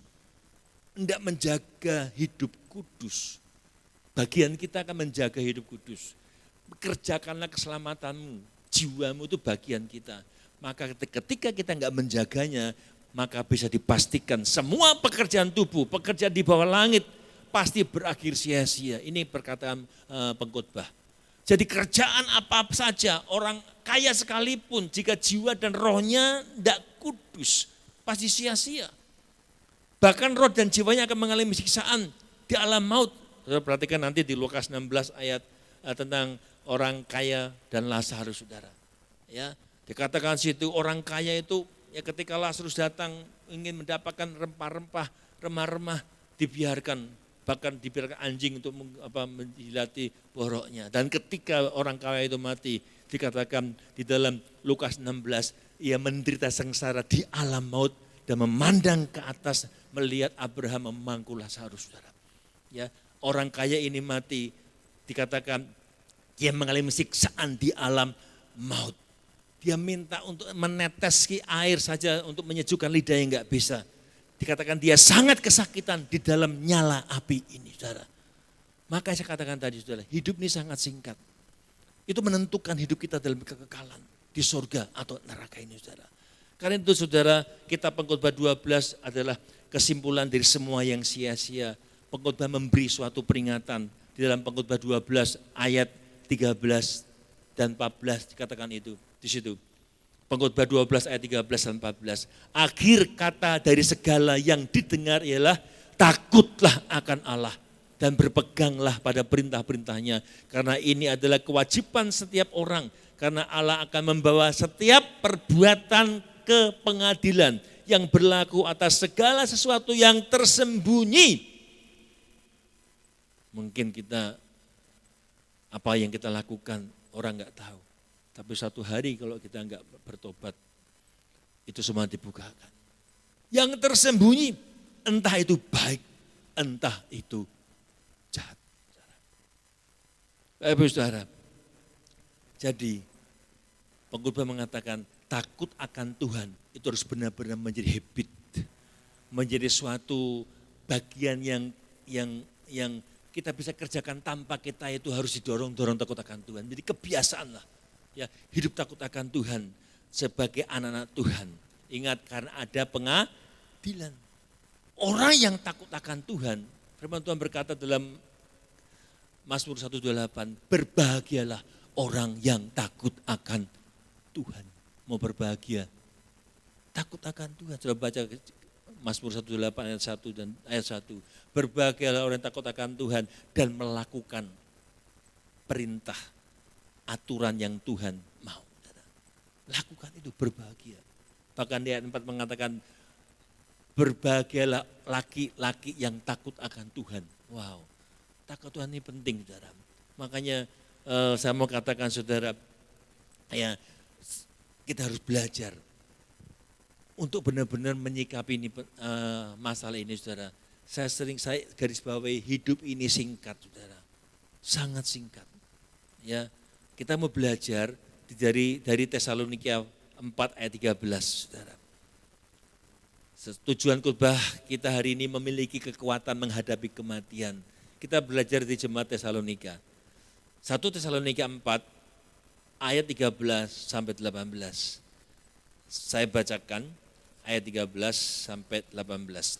tidak menjaga hidup kudus, bagian kita akan menjaga hidup kudus. Kerjakanlah keselamatanmu, jiwamu itu bagian kita. Maka ketika kita enggak menjaganya, maka bisa dipastikan semua pekerjaan tubuh, pekerjaan di bawah langit, pasti berakhir sia-sia. Ini perkataan pengkhotbah. Jadi kerjaan apa saja, orang kaya sekalipun, jika jiwa dan rohnya tidak kudus, pasti sia-sia. Bahkan roh dan jiwanya akan mengalami siksaan di alam maut. Saudara perhatikan nanti di Lukas 16 ayat tentang orang kaya dan Lazarus saudara. Ya, dikatakan situ orang kaya itu ya ketika Lazarus datang ingin mendapatkan rempah-rempah, remah-remah, dibiarkan. Bahkan dibiarkan anjing untuk menjilati boroknya. Dan ketika orang kaya itu mati, dikatakan di dalam Lukas 16, ia menderita sengsara di alam maut dan memandang ke atas melihat Abraham memangku Lazarus. Ya, orang kaya ini mati, dikatakan dia mengalami siksaan di alam maut. Dia minta untuk meneteski air saja untuk menyejukkan lidahnya enggak bisa. Dikatakan dia sangat kesakitan di dalam nyala api ini, saudara. Maka saya katakan tadi, saudara, hidup ini sangat singkat. Itu menentukan hidup kita dalam kekekalan di surga atau neraka ini, saudara. Karena itu, saudara, kitab Pengkhotbah 12 adalah kesimpulan dari semua yang sia-sia. Pengkhotbah memberi suatu peringatan di dalam Pengkhotbah 12 ayat 13 dan 14 dikatakan itu di situ. Pengkhotbah 12 ayat 13 dan 14. Akhir kata dari segala yang didengar ialah takutlah akan Allah dan berpeganglah pada perintah-perintahnya. Karena ini adalah kewajiban setiap orang. Karena Allah akan membawa setiap perbuatan ke pengadilan yang berlaku atas segala sesuatu yang tersembunyi. Mungkin kita, apa yang kita lakukan orang enggak tahu. Tapi satu hari kalau kita enggak bertobat, itu semua dibukakan. Yang tersembunyi, entah itu baik, entah itu jahat. Ibu saudara, jadi pengkhotbah mengatakan takut akan Tuhan itu harus benar-benar menjadi habit, menjadi suatu bagian yang kita bisa kerjakan tanpa kita itu harus didorong-dorong takut akan Tuhan. Jadi kebiasaan lah, ya hidup takut akan Tuhan sebagai anak-anak Tuhan. Ingat karena ada pengadilan. Orang yang takut akan Tuhan, firman Tuhan berkata dalam Mazmur 128, berbahagialah orang yang takut akan Tuhan. Mau berbahagia, takut akan Tuhan. Coba baca Mazmur 128 ayat 1 dan ayat 1. Berbahagialah orang yang takut akan Tuhan dan melakukan perintah, aturan yang Tuhan mau. Lakukan itu, berbahagia. Bahkan di ayat 4 mengatakan, berbahagialah laki-laki yang takut akan Tuhan. Wow, takut Tuhan ini penting, saudara. Makanya saya mau katakan saudara, ya kita harus belajar untuk benar-benar menyikapi ini, masalah ini, saudara. Saya garis bawahi hidup ini singkat, saudara, sangat singkat. Ya, kita mau belajar dari Tesalonika 4 ayat 13, saudara. Tujuan khotbah kita hari ini memiliki kekuatan menghadapi kematian. Kita belajar di jemaat Tesalonika. 1 Tesalonika 4 ayat 13 sampai 18. Saya bacakan ayat 13 sampai 18.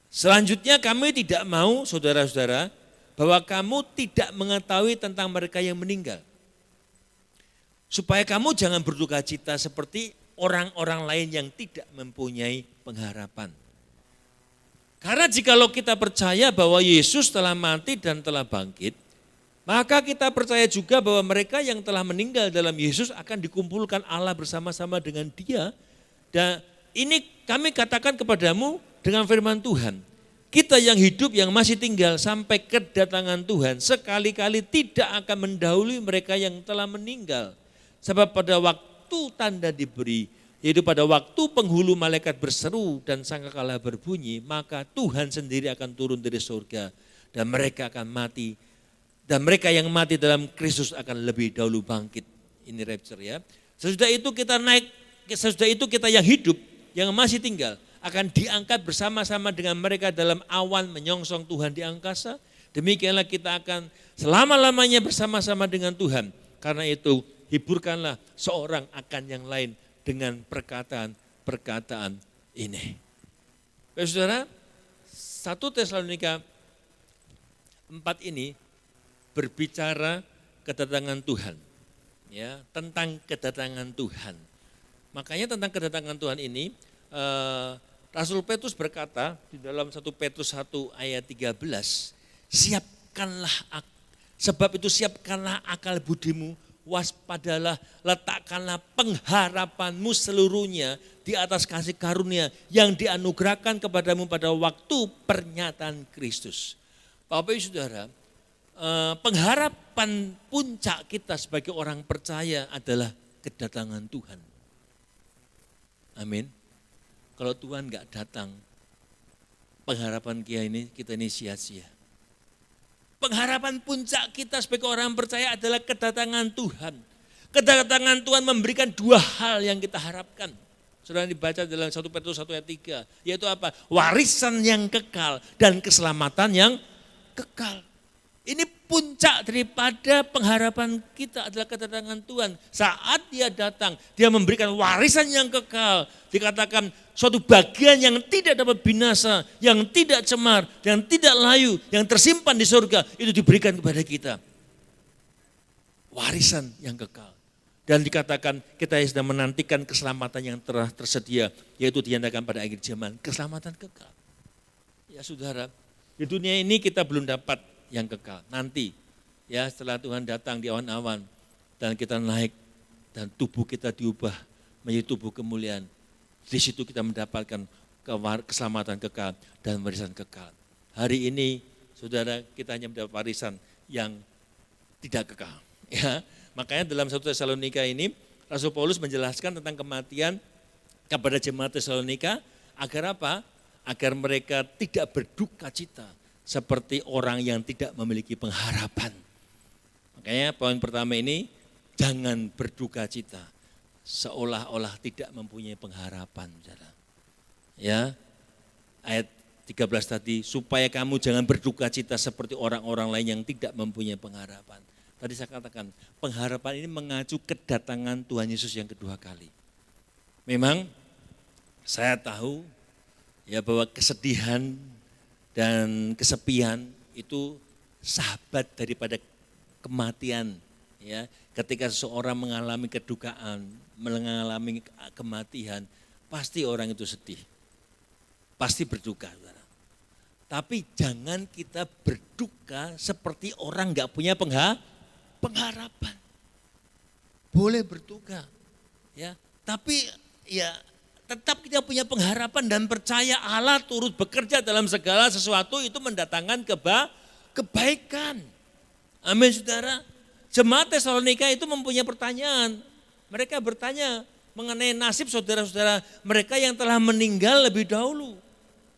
Selanjutnya kami tidak mau saudara-saudara bahwa kamu tidak mengetahui tentang mereka yang meninggal. Supaya kamu jangan berduka cita seperti orang-orang lain yang tidak mempunyai pengharapan. Karena jikalau kita percaya bahwa Yesus telah mati dan telah bangkit, maka kita percaya juga bahwa mereka yang telah meninggal dalam Yesus akan dikumpulkan Allah bersama-sama dengan Dia. Dan ini kami katakan kepadamu dengan firman Tuhan. Kita yang hidup yang masih tinggal sampai kedatangan Tuhan sekali-kali tidak akan mendahului mereka yang telah meninggal. Sebab pada waktu tanda diberi, yaitu pada waktu penghulu malaikat berseru dan sangkakala berbunyi, maka Tuhan sendiri akan turun dari surga dan mereka akan mati. Dan mereka yang mati dalam Kristus akan lebih dahulu bangkit. Ini rapture ya. Sesudah itu kita naik, sesudah itu kita yang hidup, yang masih tinggal, akan diangkat bersama-sama dengan mereka dalam awan menyongsong Tuhan di angkasa. Demikianlah kita akan selama-lamanya bersama-sama dengan Tuhan. Karena itu hiburkanlah seorang akan yang lain dengan perkataan-perkataan ini. Saudara, 1 Tesalonika 4 ini berbicara kedatangan Tuhan. Ya, tentang kedatangan Tuhan. Makanya tentang kedatangan Tuhan ini, Rasul Petrus berkata di dalam 1 Petrus 1 ayat 13, siapkanlah, sebab itu siapkanlah akal budimu, waspadalah, letakkanlah pengharapanmu seluruhnya di atas kasih karunia yang dianugerahkan kepadamu pada waktu pernyataan Kristus. Bapak Ibu Saudara, pengharapan puncak kita sebagai orang percaya adalah kedatangan Tuhan. Amin. Kalau Tuhan enggak datang, pengharapan kita ini sia-sia. Pengharapan puncak kita sebagai orang percaya adalah kedatangan Tuhan. Kedatangan Tuhan memberikan dua hal yang kita harapkan. Sudah dibaca dalam 1 Petrus 1 ayat 3. Yaitu apa? Warisan yang kekal dan keselamatan yang kekal. Ini puncak daripada pengharapan kita adalah kedatangan Tuhan. Saat Dia datang, Dia memberikan warisan yang kekal. Dikatakan suatu bagian yang tidak dapat binasa, yang tidak cemar, yang tidak layu, yang tersimpan di surga, itu diberikan kepada kita. Warisan yang kekal. Dan dikatakan kita sedang menantikan keselamatan yang telah tersedia, yaitu dinyatakan pada akhir zaman, keselamatan kekal. Ya saudara, di dunia ini kita belum dapat yang kekal. Nanti ya setelah Tuhan datang di awan-awan dan kita naik dan tubuh kita diubah menjadi tubuh kemuliaan. Di situ kita mendapatkan keselamatan kekal dan warisan kekal. Hari ini saudara kita hanya mendapat warisan yang tidak kekal. Ya, makanya dalam 1 Tesalonika ini Rasul Paulus menjelaskan tentang kematian kepada jemaat Tesalonika agar apa? Agar mereka tidak berduka cita seperti orang yang tidak memiliki pengharapan. Makanya poin pertama ini, jangan berduka cita seolah-olah tidak mempunyai pengharapan. Ya, ayat 13 tadi, supaya kamu jangan berduka cita seperti orang-orang lain yang tidak mempunyai pengharapan. Tadi saya katakan, pengharapan ini mengacu kedatangan Tuhan Yesus yang kedua kali. Memang saya tahu ya bahwa kesedihan dan kesepian itu sahabat daripada kematian. Ya, ketika seseorang mengalami kedukaan, mengalami kematian, pasti orang itu sedih, pasti berduka. Tapi jangan kita berduka seperti orang nggak punya pengharapan. Boleh berduka, ya, tapi ya tetap kita punya pengharapan dan percaya Allah turut bekerja dalam segala sesuatu itu mendatangkan kebaikan. Amin saudara. Jemaat Tesalonika itu mempunyai pertanyaan. Mereka bertanya mengenai nasib saudara-saudara mereka yang telah meninggal lebih dahulu.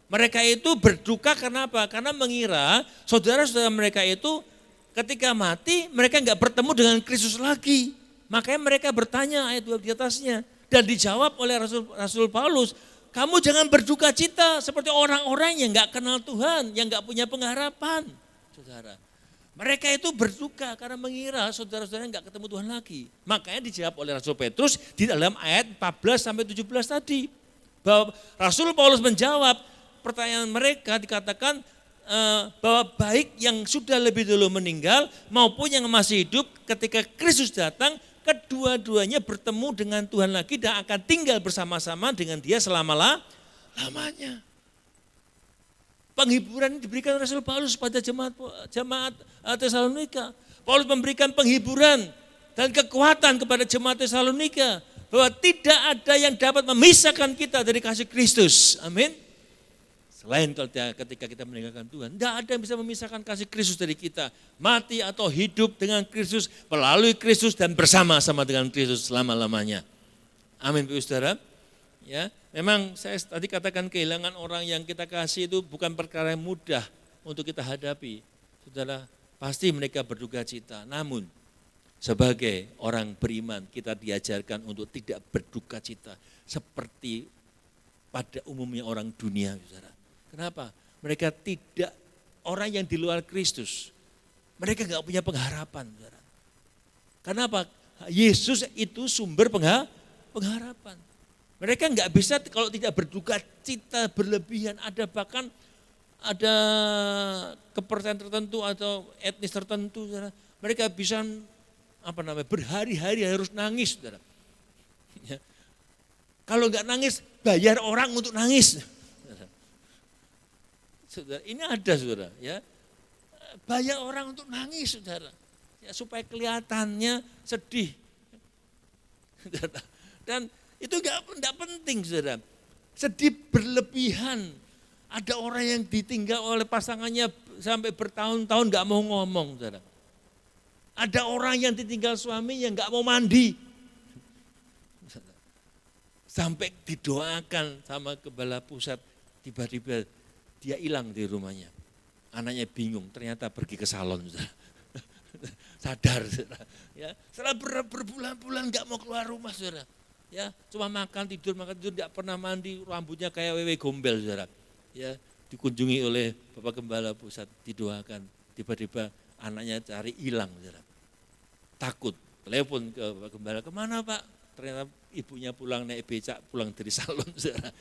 Mereka itu berduka karena apa? Karena mengira saudara-saudara mereka itu ketika mati mereka enggak bertemu dengan Kristus lagi. Makanya mereka bertanya ayat 2 di atasnya. Dan dijawab oleh Rasul Paulus, kamu jangan berduka cita seperti orang-orang yang enggak kenal Tuhan, yang enggak punya pengharapan. Saudara, mereka itu berduka karena mengira saudara-saudara enggak ketemu Tuhan lagi. Makanya dijawab oleh Rasul Petrus di dalam ayat 14-17 tadi. Bahwa Rasul Paulus menjawab pertanyaan mereka, dikatakan bahwa baik yang sudah lebih dulu meninggal maupun yang masih hidup ketika Kristus datang, kedua-duanya bertemu dengan Tuhan lagi dan akan tinggal bersama-sama dengan Dia selama-lamanya. Penghiburan ini diberikan Rasul Paulus pada jemaat Tesalonika. Paulus memberikan penghiburan dan kekuatan kepada jemaat Tesalonika bahwa tidak ada yang dapat memisahkan kita dari kasih Kristus. Amin. Selain ketika kita meninggalkan Tuhan, tidak ada yang bisa memisahkan kasih Kristus dari kita. Mati atau hidup dengan Kristus, melalui Kristus dan bersama-sama dengan Kristus selama-lamanya. Amin, Bapak Saudara. Ya, memang saya tadi katakan kehilangan orang yang kita kasih itu bukan perkara yang mudah untuk kita hadapi. Saudara, pasti mereka berduka cita. Namun, sebagai orang beriman, kita diajarkan untuk tidak berduka cita seperti pada umumnya orang dunia, saudara. Kenapa? Mereka tidak, orang yang di luar Kristus, mereka enggak punya pengharapan. Saudara. Kenapa? Yesus itu sumber pengharapan. Mereka enggak bisa kalau tidak berduka cita berlebihan, bahkan ada kepercayaan tertentu atau etnis tertentu, saudara. Mereka bisa berhari-hari harus nangis, saudara. Ya. Kalau enggak nangis, bayar orang untuk nangis. Saudara, ini ada saudara, ya, bayar orang untuk nangis saudara, ya, supaya kelihatannya sedih. Dan itu enggak penting saudara, sedih berlebihan. Ada orang yang ditinggal oleh pasangannya sampai bertahun-tahun enggak mau ngomong saudara. Ada orang yang ditinggal suaminya enggak mau mandi. Sampai didoakan sama gembala pusat, tiba-tiba dia hilang di rumahnya. Anaknya bingung, ternyata pergi ke salon. Sadar. Ya, setelah berbulan-bulan enggak mau keluar rumah, saudara. Ya, cuma makan tidur, enggak pernah mandi, rambutnya kayak wewe gombel, saudara. Ya, dikunjungi oleh Bapak Gembala Pusat, didoakan. Tiba-tiba anaknya cari hilang, saudara. Takut, telepon ke Bapak Gembala, kemana Pak? Ternyata ibunya pulang naik becak, pulang dari salon, saudara.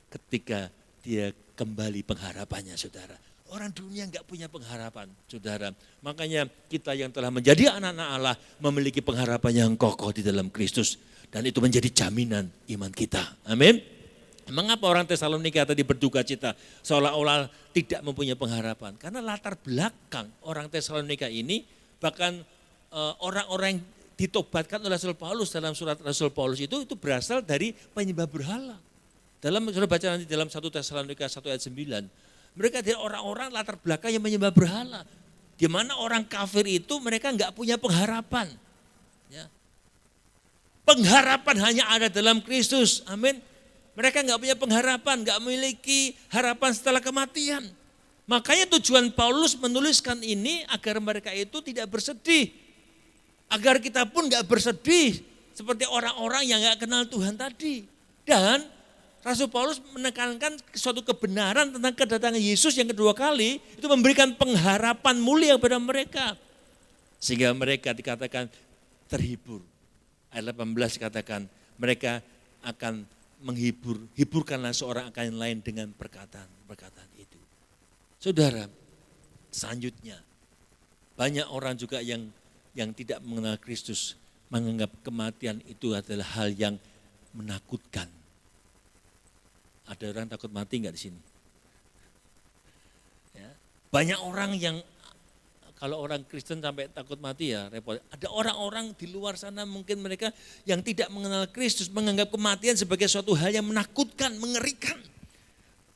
Ketika dia kembali pengharapannya, saudara. Orang dunia enggak punya pengharapan, saudara. Makanya kita yang telah menjadi anak-anak Allah memiliki pengharapan yang kokoh di dalam Kristus. Dan itu menjadi jaminan iman kita. Amin. Mengapa orang Tesalonika tadi berduka cita seolah-olah tidak mempunyai pengharapan? Karena latar belakang orang Tesalonika ini bahkan orang-orang yang ditobatkan oleh Rasul Paulus dalam surat Rasul Paulus itu berasal dari penyembah berhala. Dalam sudah baca nanti dalam 1 Tesalonika 1 ayat 9. Mereka adalah orang-orang latar belakang yang menyembah berhala. Di mana orang kafir itu mereka enggak punya pengharapan. Ya. Pengharapan hanya ada dalam Kristus. Amin. Mereka enggak punya pengharapan, enggak memiliki harapan setelah kematian. Makanya tujuan Paulus menuliskan ini agar mereka itu tidak bersedih. Agar kita pun enggak bersedih seperti orang-orang yang enggak kenal Tuhan tadi. Dan Rasul Paulus menekankan suatu kebenaran tentang kedatangan Yesus yang kedua kali, itu memberikan pengharapan mulia kepada mereka. Sehingga mereka dikatakan terhibur. Ayat 18 dikatakan mereka akan hiburkanlah seorang akan yang lain dengan perkataan itu. Saudara, selanjutnya banyak orang juga yang tidak mengenal Kristus menganggap kematian itu adalah hal yang menakutkan. Ada orang takut mati enggak di sini? Ya. Banyak orang yang kalau orang Kristen sampai takut mati ya repot. Ada orang-orang di luar sana mungkin mereka yang tidak mengenal Kristus menganggap kematian sebagai suatu hal yang menakutkan, mengerikan.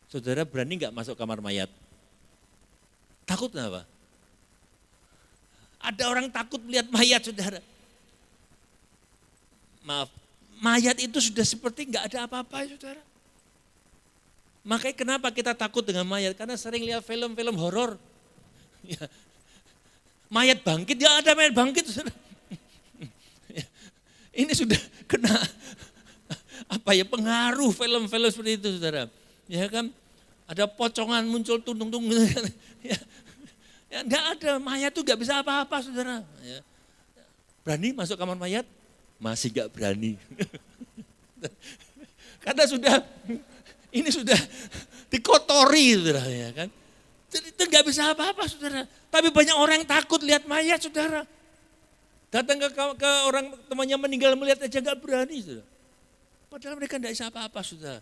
Saudara berani enggak masuk kamar mayat? Takut apa? Ada orang takut melihat mayat, saudara. Maaf, mayat itu sudah seperti enggak ada apa-apa, saudara. Makanya kenapa kita takut dengan mayat? Karena sering lihat film-film horor. Ya. Mayat bangkit, ya ada mayat bangkit. Saudara. Ya. Ini sudah kena pengaruh film-film seperti itu, saudara. Ya kan, ada pocongan muncul tuntung-tung. Ya. Ya, enggak ada, mayat itu enggak bisa apa-apa, saudara. Ya. Berani masuk kamar mayat? Masih enggak berani. Karena ini sudah dikotori, saudara, ya kan. Jadi itu nggak bisa apa-apa, saudara. Tapi banyak orang yang takut lihat mayat, saudara. Datang ke orang temannya meninggal melihat aja nggak berani, saudara. Padahal mereka nggak bisa apa-apa, saudara.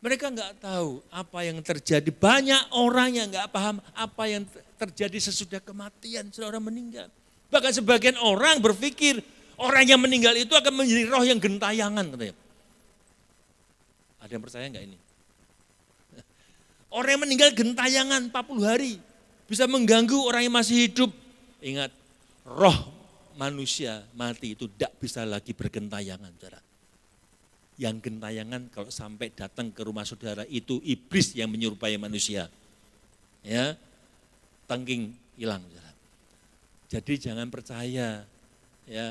Mereka nggak tahu apa yang terjadi. Banyak orang yang nggak paham apa yang terjadi sesudah kematian, saudara meninggal. Bahkan sebagian orang berpikir orang yang meninggal itu akan menjadi roh yang gentayangan, katanya. Ada yang percaya nggak ini? Orang yang meninggal gentayangan 40 hari. Bisa mengganggu orang yang masih hidup. Ingat, roh manusia mati itu tidak bisa lagi bergentayangan, saudara. Yang gentayangan kalau sampai datang ke rumah saudara itu iblis yang menyerupai manusia. Ya, tengking hilang, saudara. Jadi jangan percaya, ya.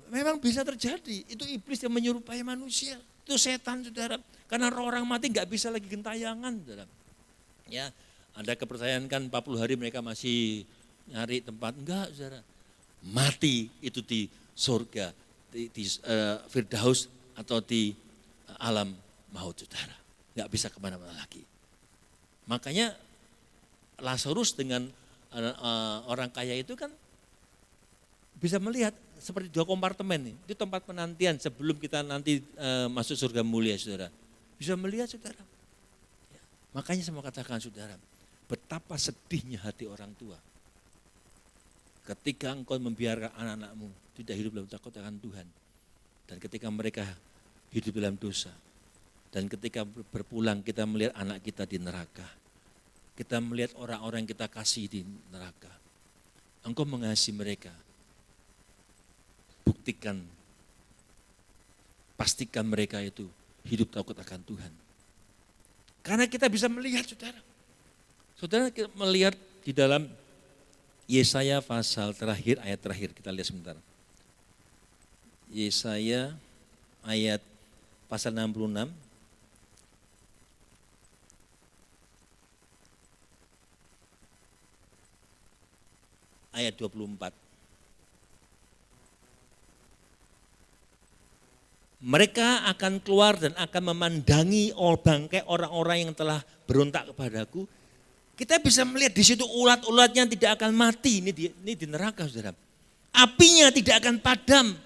Memang bisa terjadi, itu iblis yang menyerupai manusia. Itu setan, saudara. Karena orang mati nggak bisa lagi gentayangan, saudara. Ya, ada kepercayaan kan 40 hari mereka masih nyari tempat. Enggak, saudara. Mati itu di surga, di Firdaus atau di alam maut, saudara. Nggak bisa kemana-mana lagi. Makanya Lazarus dengan orang kaya itu kan bisa melihat seperti 2 kompartemen nih. Itu tempat penantian sebelum kita nanti masuk surga mulia, saudara. Bisa melihat, saudara. Ya, makanya saya mau katakan, saudara, betapa sedihnya hati orang tua. Ketika engkau membiarkan anak-anakmu tidak hidup dalam takut akan Tuhan. Dan ketika mereka hidup dalam dosa. Dan ketika berpulang kita melihat anak kita di neraka. Kita melihat orang-orang yang kita kasih di neraka. Engkau mengasihi mereka. Buktikan, pastikan mereka itu hidup takut akan Tuhan. Karena kita bisa melihat, saudara. Saudara melihat di dalam Yesaya pasal terakhir, ayat terakhir, kita lihat sebentar. Yesaya ayat pasal 66. Ayat 24. Mereka akan keluar dan akan memandangi bangkai orang-orang yang telah berontak kepadaku Kita bisa melihat di situ ulat-ulatnya tidak akan mati, ini di neraka saudara. Apinya tidak akan padam,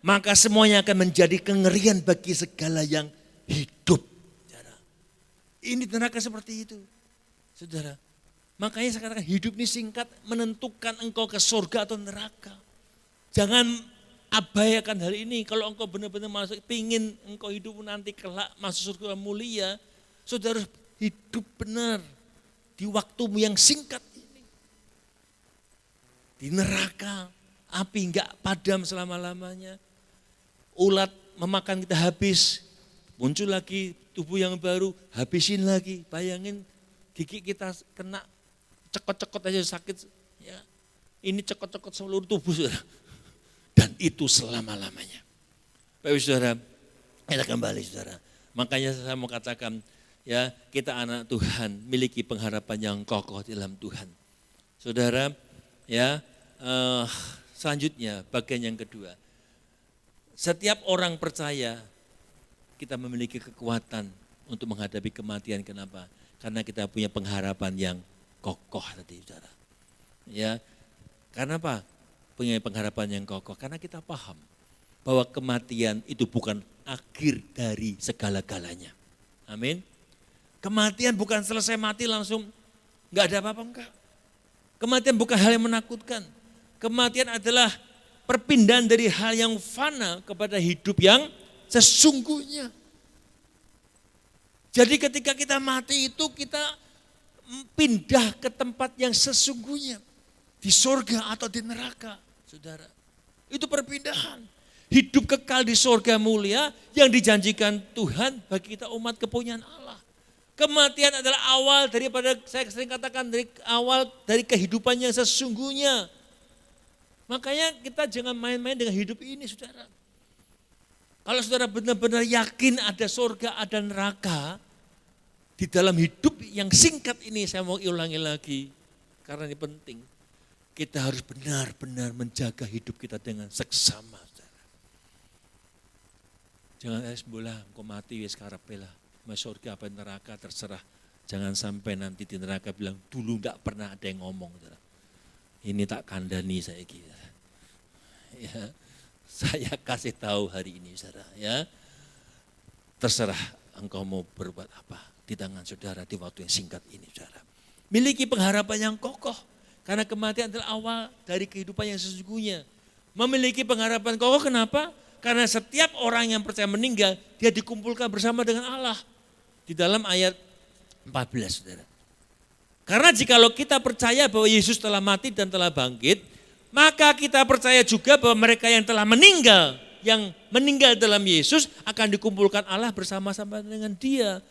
maka semuanya akan menjadi kengerian bagi segala yang hidup. Saudara. Ini neraka seperti itu, saudara. Makanya saya katakan hidup ini singkat, menentukan engkau ke surga atau neraka. Jangan abaikan hal ini. Kalau engkau benar-benar masuk, pingin engkau hidup nanti kelak masuk surga mulia, saudara harus hidup benar di waktumu yang singkat ini. Di neraka, api enggak padam selama-lamanya. Ulat memakan kita habis, muncul lagi tubuh yang baru, habisin lagi. Bayangin gigi kita kena cekot-cekot aja sakit. Ya. Ini cekot-cekot seluruh tubuh saudara. Dan itu selama-lamanya. Bapak saudara, kita kembali saudara. Makanya saya mau katakan, ya kita anak Tuhan, miliki pengharapan yang kokoh di dalam Tuhan. Saudara, ya selanjutnya bagian yang kedua. Setiap orang percaya kita memiliki kekuatan untuk menghadapi kematian. Kenapa? Karena kita punya pengharapan yang kokoh tadi saudara. Ya, karena apa? Punya pengharapan yang kokoh. Karena kita paham bahwa kematian itu bukan akhir dari segala-galanya. Amin. Kematian bukan selesai mati langsung nggak ada apa-apa, enggak. Kematian bukan hal yang menakutkan. Kematian adalah perpindahan dari hal yang fana kepada hidup yang sesungguhnya. Jadi ketika kita mati itu kita pindah ke tempat yang sesungguhnya. Di surga atau di neraka, saudara. Itu perpindahan. Hidup kekal di surga mulia yang dijanjikan Tuhan bagi kita umat kepunyaan Allah. Kematian adalah awal daripada, saya sering katakan, dari awal dari kehidupan yang sesungguhnya. Makanya kita jangan main-main dengan hidup ini, saudara. Kalau saudara benar-benar yakin ada surga, ada neraka, di dalam hidup yang singkat ini, saya mau ulangi lagi, karena ini penting. Kita harus benar-benar menjaga hidup kita dengan seksama. Saudara. Jangan bola, engkau mati wis karepe lah. Masuk surga apa neraka terserah. Jangan sampai nanti di neraka bilang dulu enggak pernah ada yang ngomong. Saudara. Ini tak kandani saya kira. Ya, saya kasih tahu hari ini saudara. Ya, terserah engkau mau berbuat apa di tangan saudara di waktu yang singkat ini saudara. Miliki pengharapan yang kokoh. Karena kematian adalah awal dari kehidupan yang sesungguhnya. Memiliki pengharapan kokoh kenapa? Karena setiap orang yang percaya meninggal, dia dikumpulkan bersama dengan Allah. Di dalam ayat 14 saudara. Karena jikalau kita percaya bahwa Yesus telah mati dan telah bangkit, maka kita percaya juga bahwa mereka yang telah meninggal, yang meninggal dalam Yesus akan dikumpulkan Allah bersama-sama dengan dia.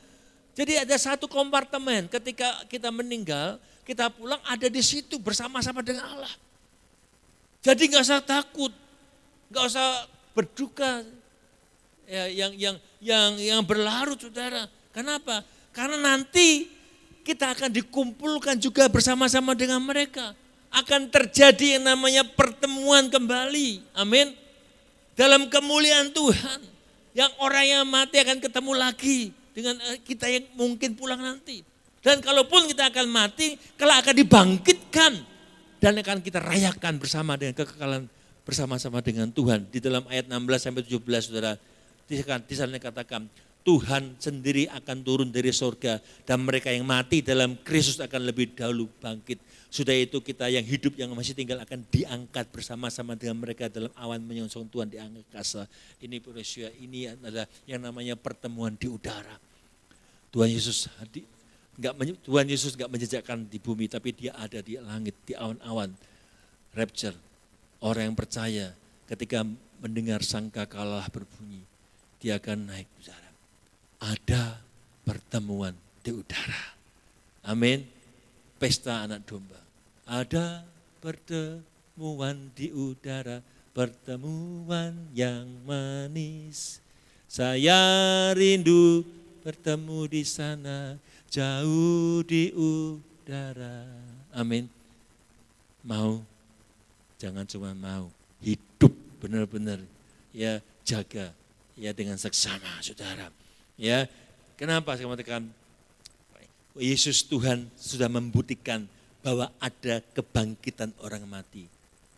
Jadi ada satu kompartemen ketika kita meninggal, kita pulang ada di situ bersama-sama dengan Allah. Jadi nggak usah takut, nggak usah berduka, ya, yang berlarut saudara. Kenapa? Karena nanti kita akan dikumpulkan juga bersama-sama dengan mereka. Akan terjadi yang namanya pertemuan kembali, amin. Dalam kemuliaan Tuhan, yang orang yang mati akan ketemu lagi dengan kita yang mungkin pulang nanti. Dan kalaupun kita akan mati, kelak akan dibangkitkan dan akan kita rayakan bersama dengan kekekalan bersama-sama dengan Tuhan. Di dalam ayat 16 sampai 17 saudara, di sana katakan Tuhan sendiri akan turun dari surga dan mereka yang mati dalam Kristus akan lebih dahulu bangkit. Sudah itu kita yang hidup yang masih tinggal akan diangkat bersama-sama dengan mereka dalam awan menyongsong Tuhan di angkasa. Ini peristiwa ini adalah yang namanya pertemuan di udara. Tuhan Yesus nggak menjejakkan di bumi, tapi dia ada di langit, di awan-awan. Rapture, orang yang percaya ketika mendengar sangkakala berbunyi, dia akan naik udara. Ada pertemuan di udara. Amin. Pesta anak domba. Ada pertemuan di udara, pertemuan yang manis. Saya rindu bertemu di sana, jauh di udara. Amin. Mau, jangan cuma mau, hidup benar-benar ya, jaga ya dengan seksama saudara. Ya, kenapa saya mengatakan Yesus Tuhan sudah membuktikan bahwa ada kebangkitan orang mati.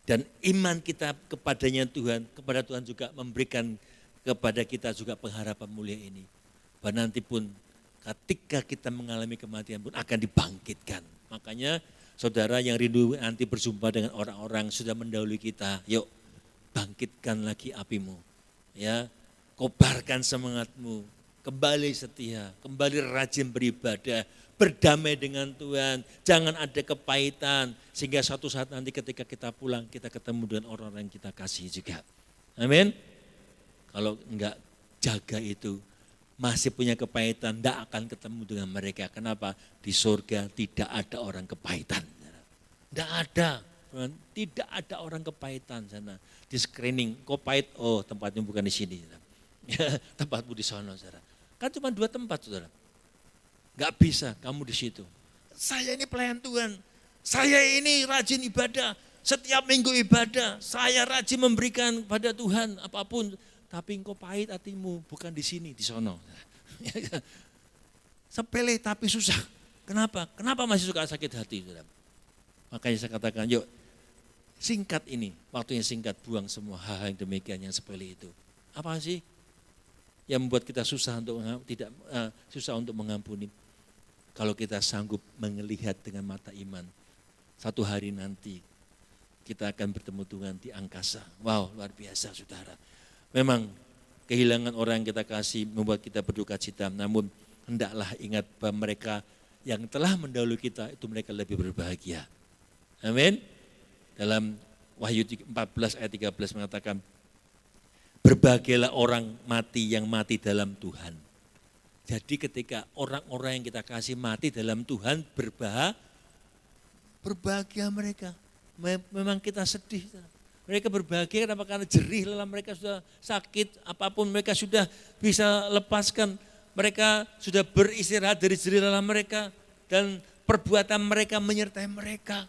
Dan iman kita kepadanya Tuhan, kepada Tuhan juga memberikan kepada kita juga pengharapan mulia ini. Bahwa nanti pun ketika kita mengalami kematian pun akan dibangkitkan. Makanya saudara yang rindu nanti berjumpa dengan orang-orang sudah mendahului kita, yuk bangkitkan lagi apimu. Ya, kobarkan semangatmu, kembali setia, kembali rajin beribadah, berdamai dengan Tuhan, jangan ada kepahitan, sehingga suatu saat nanti ketika kita pulang, kita ketemu dengan orang-orang yang kita kasih juga. Amin. Kalau enggak jaga itu, masih punya kepahitan, enggak akan ketemu dengan mereka. Kenapa? Di surga tidak ada orang kepahitan. Enggak ada, tidak ada orang kepahitan sana. Di screening, kok pahit? Oh, tempatnya bukan di sini. Tempatmu di sana, saudara. Kan cuma 2 tempat, saudara. Gak bisa kamu di situ. Saya ini pelayan Tuhan. Saya ini rajin ibadah. Setiap minggu ibadah. Saya rajin memberikan pada Tuhan apapun. Tapi engkau pahit hatimu. Bukan di sini, di sono. Sepele tapi susah. Kenapa? Kenapa masih suka sakit hati? Makanya saya katakan, yuk singkat ini. Waktunya singkat, buang semua hal yang demikian yang sepele itu. Apa sih yang membuat kita susah untuk mengampuni? Kalau kita sanggup melihat dengan mata iman, satu hari nanti kita akan bertemu Tuhan di angkasa. Wow, luar biasa saudara. Memang kehilangan orang yang kita kasih membuat kita berduka cita, namun hendaklah ingat bahwa mereka yang telah mendahului kita itu mereka lebih berbahagia. Amin. Dalam Wahyu 14 ayat 13 mengatakan, berbahagialah orang mati yang mati dalam Tuhan. Jadi ketika orang-orang yang kita kasih mati dalam Tuhan berbahagia mereka. Memang kita sedih. Mereka berbahagia kenapa? Karena jerih lelah mereka sudah sakit, apapun mereka sudah bisa lepaskan. Mereka sudah beristirahat dari jerih lelah mereka dan perbuatan mereka menyertai mereka.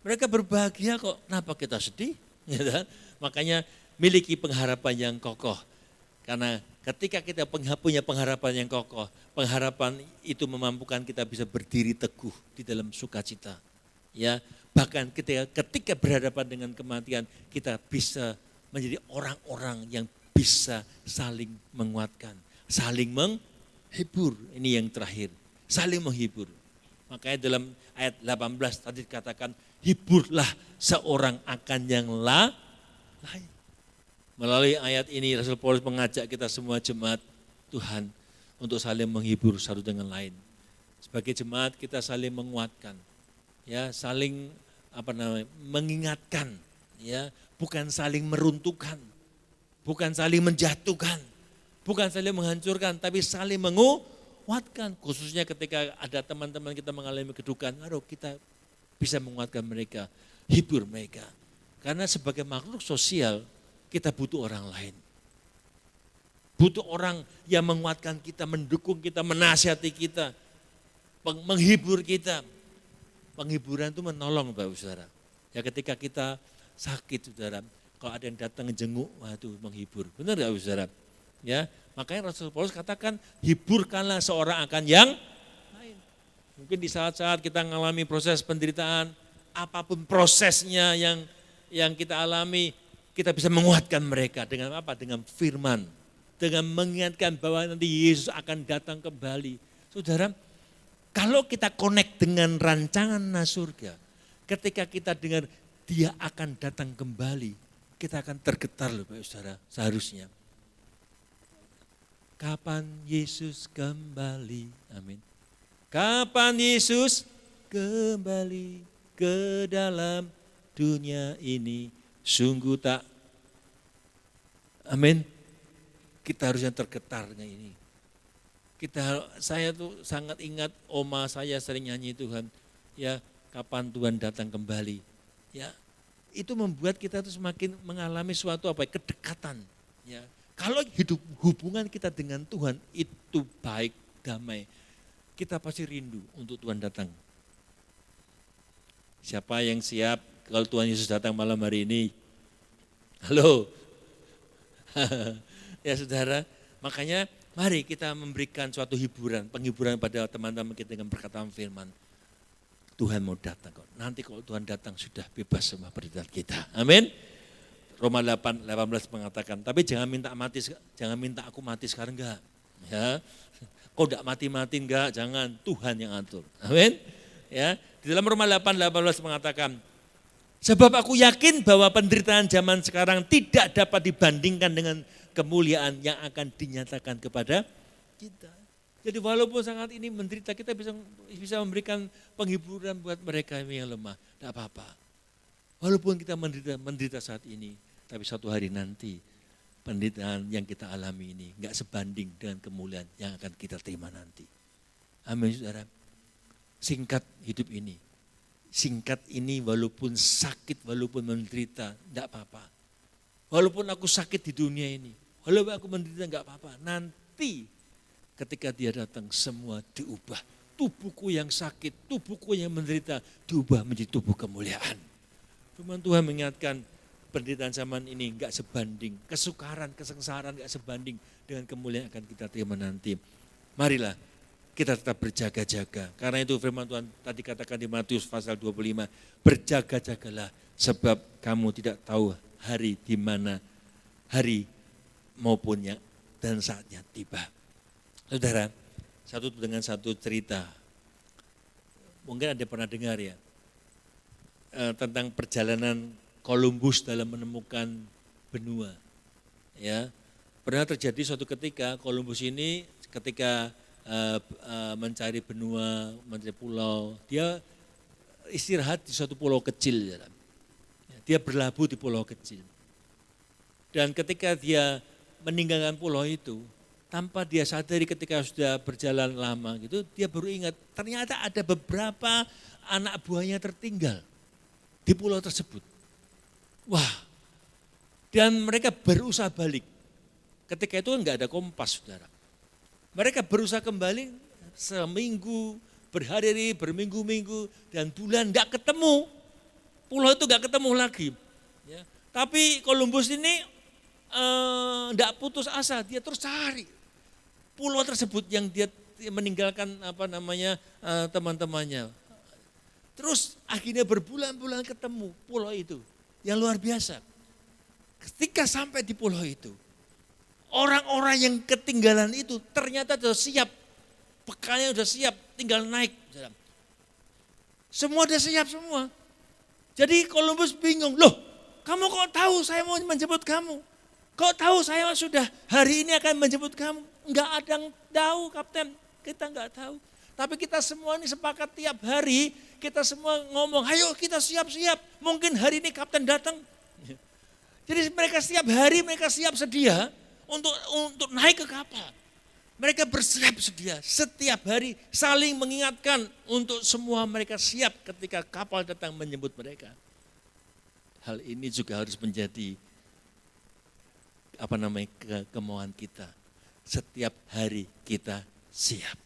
Mereka berbahagia kok, kenapa kita sedih? Makanya miliki pengharapan yang kokoh. Karena ketika kita punya pengharapan yang kokoh, pengharapan itu memampukan kita bisa berdiri teguh di dalam sukacita. Ya, bahkan ketika berhadapan dengan kematian, kita bisa menjadi orang-orang yang bisa saling menguatkan, saling menghibur. Ini yang terakhir, saling menghibur. Makanya dalam ayat 18 tadi dikatakan, hiburlah seorang akan yang lain. Melalui ayat ini Rasul Paulus mengajak kita semua jemaat Tuhan untuk saling menghibur satu dengan lain. Sebagai jemaat kita saling menguatkan, ya, saling mengingatkan, ya, bukan saling meruntuhkan, bukan saling menjatuhkan, bukan saling menghancurkan, tapi saling menguatkan. Khususnya ketika ada teman-teman kita mengalami kedukaan, kita bisa menguatkan mereka, hibur mereka. Karena sebagai makhluk sosial, kita butuh orang lain. Butuh orang yang menguatkan kita, mendukung kita, menasihati kita, menghibur kita. Penghiburan itu menolong Bapak Saudara. Ya ketika kita sakit Saudara, kalau ada yang datang jenguk, wah itu menghibur. Benar gak Saudara? Ya, makanya Rasul Paulus katakan, hiburkanlah seorang akan yang lain. Mungkin di saat-saat kita mengalami proses penderitaan, apapun prosesnya yang kita alami, kita bisa menguatkan mereka dengan apa? Dengan firman, dengan mengingatkan bahwa nanti Yesus akan datang kembali. Saudara, kalau kita connect dengan rancangan surga, ketika kita dengar dia akan datang kembali, kita akan tergetar loh Bapak Saudara, seharusnya. Kapan Yesus kembali? Amin. Kapan Yesus kembali ke dalam dunia ini? Sungguh tak, amin, kita harusnya tergetar dengan ini. Saya tuh sangat ingat oma saya sering nyanyi Tuhan, ya kapan Tuhan datang kembali. Ya, itu membuat kita tuh semakin mengalami suatu kedekatan. Ya, kalau hubungan kita dengan Tuhan itu baik, damai, kita pasti rindu untuk Tuhan datang. Siapa yang siap kalau Tuhan Yesus datang malam hari ini? Halo. Ya saudara, makanya Mari kita memberikan suatu hiburan, penghiburan pada teman-teman kita dengan perkataan firman. Tuhan mau datang kok. Nanti kalau Tuhan datang sudah bebas semua penderitaan kita. Amin. Roma 8:18 mengatakan, tapi jangan minta aku mati sekarang, enggak. Ya. Kau enggak mati-mati enggak, jangan, Tuhan yang atur. Amin. Ya, di dalam Roma 8:18 mengatakan, sebab aku yakin bahwa penderitaan zaman sekarang tidak dapat dibandingkan dengan kemuliaan yang akan dinyatakan kepada kita. Jadi walaupun sangat ini menderita, kita bisa memberikan penghiburan buat mereka yang lemah. Tidak apa-apa. Walaupun kita menderita saat ini, tapi suatu hari nanti penderitaan yang kita alami ini enggak sebanding dengan kemuliaan yang akan kita terima nanti. Amin, saudara. Singkat hidup ini. Singkat ini walaupun sakit, walaupun menderita, enggak apa-apa. Walaupun aku sakit di dunia ini, walaupun aku menderita enggak apa-apa. Nanti ketika dia datang semua diubah. Tubuhku yang sakit, tubuhku yang menderita diubah menjadi tubuh kemuliaan. Firman Tuhan mengingatkan penderitaan zaman ini enggak sebanding. Kesukaran, kesengsaraan enggak sebanding dengan kemuliaan yang akan kita terima nanti. Marilah kita tetap berjaga-jaga. Karena itu firman Tuhan tadi katakan di Matius pasal 25. Berjaga-jagalah sebab kamu tidak tahu hari di mana hari maupun yang dan saatnya tiba. Saudara, satu cerita. Mungkin ada pernah dengar ya. Tentang perjalanan Columbus dalam menemukan benua. Ya, pernah terjadi suatu ketika Columbus ini ketika mencari benua, mencari pulau, dia istirahat di suatu pulau kecil. Dia berlabuh di pulau kecil. Dan ketika dia meninggalkan pulau itu, tanpa dia sadari ketika sudah berjalan lama gitu, dia baru ingat ternyata ada beberapa anak buahnya tertinggal di pulau tersebut. Wah, dan mereka berusaha balik. Ketika itu enggak ada kompas, saudara. Mereka berusaha kembali seminggu, berhari-hari, berminggu-minggu, dan bulan enggak ketemu. Pulau itu enggak ketemu lagi. Ya. Tapi Columbus ini enggak putus asa, dia terus cari pulau tersebut yang dia meninggalkan teman-temannya. Terus akhirnya berbulan-bulan ketemu pulau itu. Yang luar biasa. Ketika sampai di pulau itu, orang-orang yang ketinggalan itu ternyata sudah siap. Bekalnya sudah siap, tinggal naik. Semua sudah siap semua. Jadi Columbus bingung, loh kamu kok tahu saya mau menjemput kamu? Kok tahu saya sudah hari ini akan menjemput kamu? Enggak ada yang tahu Kapten, kita enggak tahu. Tapi kita semua ini sepakat tiap hari, kita semua ngomong, ayo kita siap-siap. Mungkin hari ini Kapten datang. Jadi mereka setiap hari, mereka siap sedia untuk naik ke kapal. Mereka bersiap sedia, setiap hari saling mengingatkan untuk semua mereka siap ketika kapal datang menjemput mereka. Hal ini juga harus menjadi kemauan kita. Setiap hari kita siap.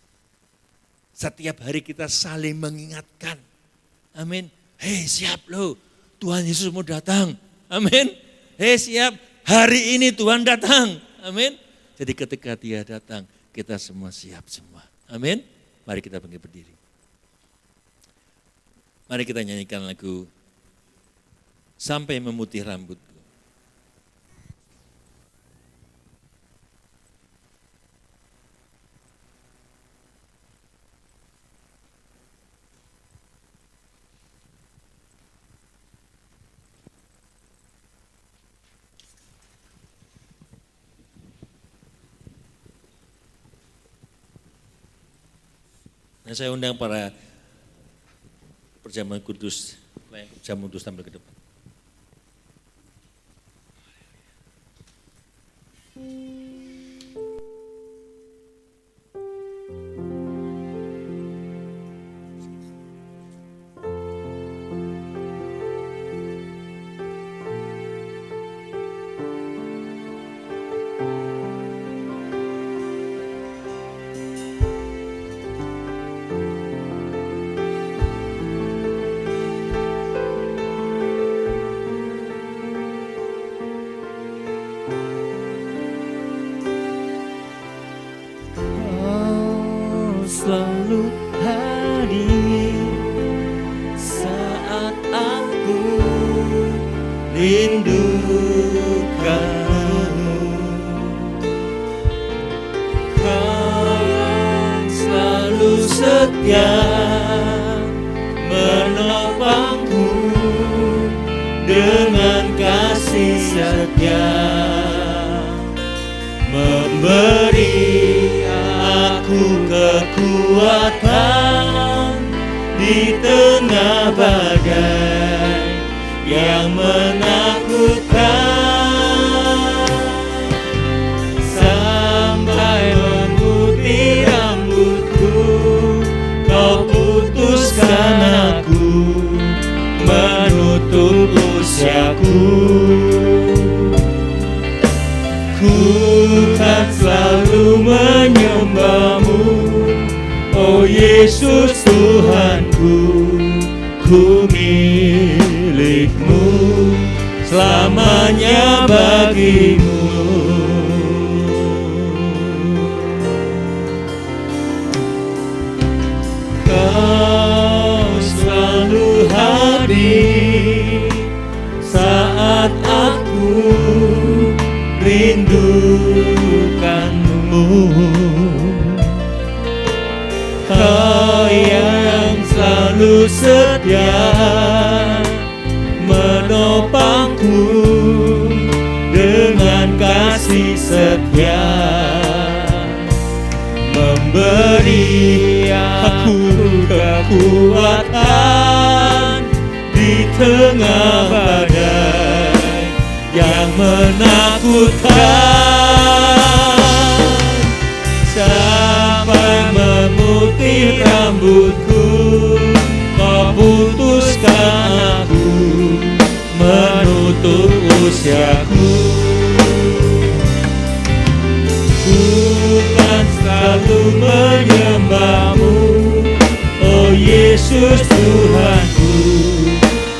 Setiap hari kita saling mengingatkan. Amin. Hei siap loh, Tuhan Yesus mau datang. Amin. Hei siap, hari ini Tuhan datang. Amin. Jadi ketika dia datang, kita semua siap semua. Amin. Mari kita berdiri. Mari kita nyanyikan lagu Sampai Memutih Rambutku. Nah, saya undang para perjamuan kudus, perjamuan kudus tampil ke depan. rindukanmu. Kau yang selalu setia menopangku dengan kasih setia, memberi aku kekuatan di tengah badai yang menakutkan, sampai memutih rambutku kau putuskan aku, menutup usiaku. Ku kan selalu menyembahmu, oh Yesus Tuhanku. Ku milikmu, selamanya bagimu. Kau selalu hadir saat aku rindukanmu. Kau yang selalu setia menopangku dengan kasih setia, memberi aku kekuatan di tengah badai yang menakutkan, sampai memutih rambutku kau putuskan aku, menutup usiaku. Ku kan selalu menyembahmu, oh Yesus Tuhanku.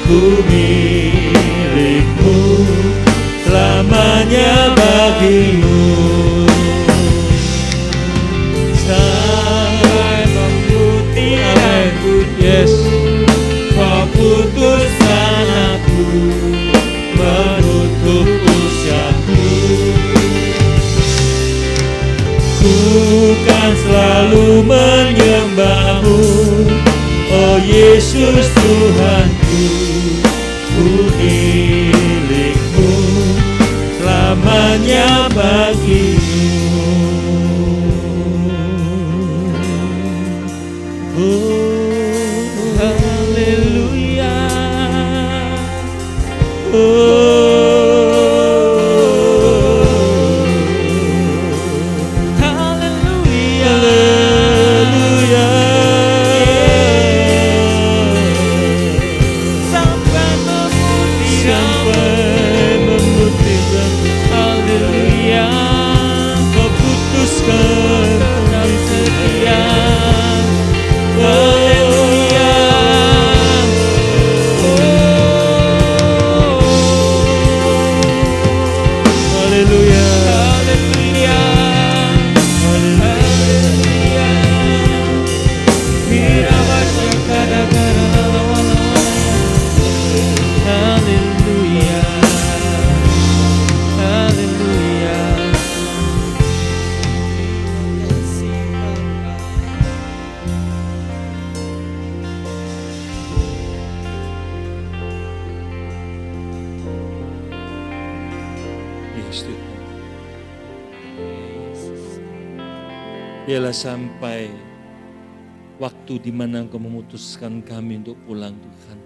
Ku milikmu, selamanya bagimu. Sampai memutih rambut, yes, kau putuskan aku, menutup usiaku. Ku kan selalu menyembahmu, oh Yesus Tuhanku. Ku milikmu, selamanya bagimu. Oh, haleluya. Haleluya. Haleluya. Sampai memutih rambut. Haleluya. Kau putuskan dan setia. Haleluya. Haleluya. Haleluya. Haleluya. Wirabasya kadagara haleluya. Haleluya. Yes, Tuhan. Biarlah sampai waktu di mana Engkau memutuskan kami untuk pulang, Tuhan.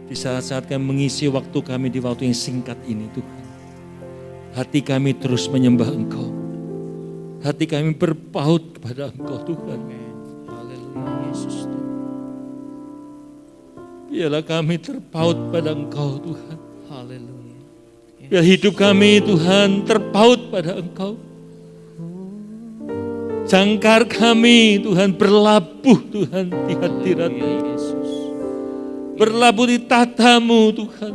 Di saat-saat kami mengisi waktu kami di waktu yang singkat ini, Tuhan. Hati kami terus menyembah Engkau. Hati kami berpaut kepada Engkau, Tuhan. Haleluya Yesus. Biarlah kami terpaut pada Engkau, Tuhan. Haleluya. Biar hidup kami, Tuhan, terpaut pada Engkau. Jangkar kami, Tuhan, berlabuh, Tuhan, di hadirat-Mu. Haleluya Yesus. Berlabuh di tatamu, Tuhan.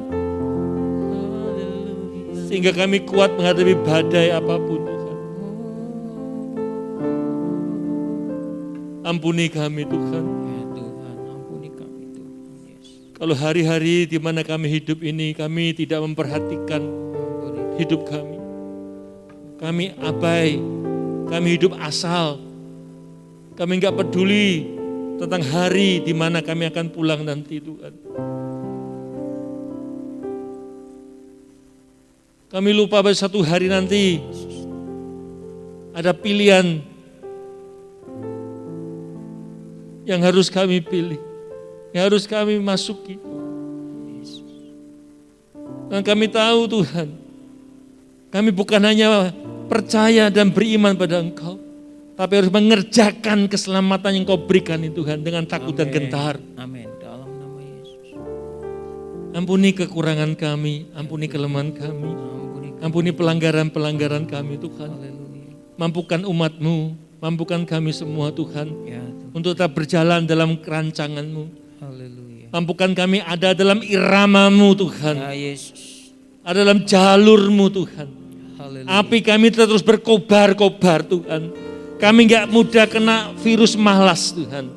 Haleluya. Sehingga kami kuat menghadapi badai apapun, Tuhan. Ampuni kami, Tuhan. Ya Tuhan, ampuni kami Tuhan Yesus. Kalau hari-hari di mana kami hidup ini, kami tidak memperhatikan hidup kami. Kami abai, kami hidup asal. Kami enggak peduli tentang hari di mana kami akan pulang nanti, Tuhan. Kami lupa pada satu hari nanti ada pilihan yang harus kami pilih, yang harus kami masuki. Dan kami tahu, Tuhan, kami bukan hanya percaya dan beriman pada Engkau, tapi harus mengerjakan keselamatan yang Kau berikan ini, Tuhan, dengan takut dan gentar. Amin. Dalam nama Yesus. Ampuni kekurangan kami, ampuni kelemahan kami, ampuni pelanggaran-pelanggaran kami, Tuhan. Mampukan umat-Mu, mampukan kami semua, Tuhan, Ya, Tuhan. untuk tetap berjalan dalam kerancangan-Mu. Haleluya. Mampukan kami ada dalam irama-Mu, Tuhan. Ya Yesus. Ada dalam jalur-Mu, Tuhan. Haleluya. Api kami terus berkobar-kobar, Tuhan. Kami enggak mudah kena virus malas, Tuhan.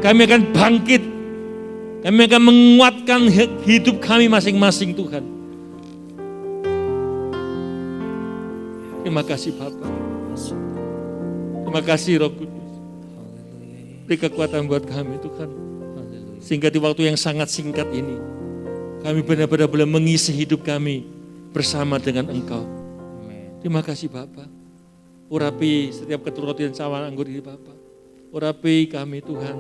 Kami akan bangkit. Kami akan menguatkan hidup kami masing-masing, Tuhan. Terima kasih, Bapa. Terima kasih, Roh Kudus. Beri kekuatan buat kami, Tuhan. Sehingga di waktu yang sangat singkat ini, kami benar-benar boleh mengisi hidup kami bersama dengan Engkau. Terima kasih, Bapa. Urapi setiap keturut dan cawan anggur ini, Bapa. Urapi kami, Tuhan.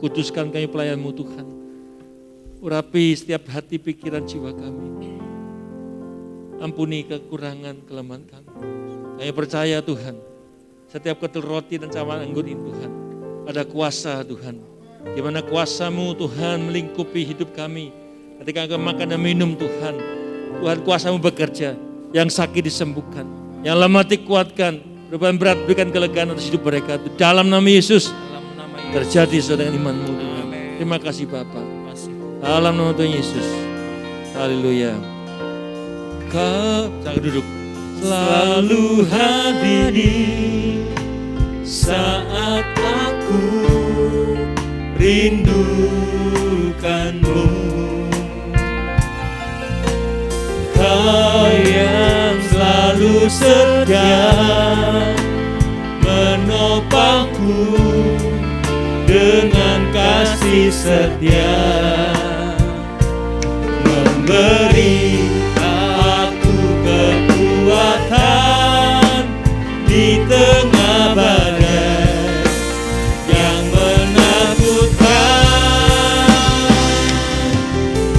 Kuduskan kami pelayan-Mu, Tuhan. Urapi setiap hati, pikiran, jiwa kami. Ampuni kekurangan, kelemahan kami. Kami percaya, Tuhan, setiap ketul roti dan cawan anggur ini, Tuhan, ada kuasa, Tuhan. Di mana kuasa-Mu, Tuhan, melingkupi hidup kami. Ketika kami makan dan minum, Tuhan, Tuhan, kuasa-Mu bekerja. Yang sakit disembuhkan, yang lemah dikuatkan, beban berat berikan kelegaan atas hidup mereka. Dalam nama Yesus, terjadi sesuai dengan iman-Mu, Tuhan. Terima kasih, Bapa. Dalam nama Tuhan Yesus. Haleluya. Kau jangan duduk. Selalu hadir saat aku rindukan-Mu. Kau yang selalu setia menopangku dengan kasih setia, memberi aku kekuatan di tengah badai yang menakutkan,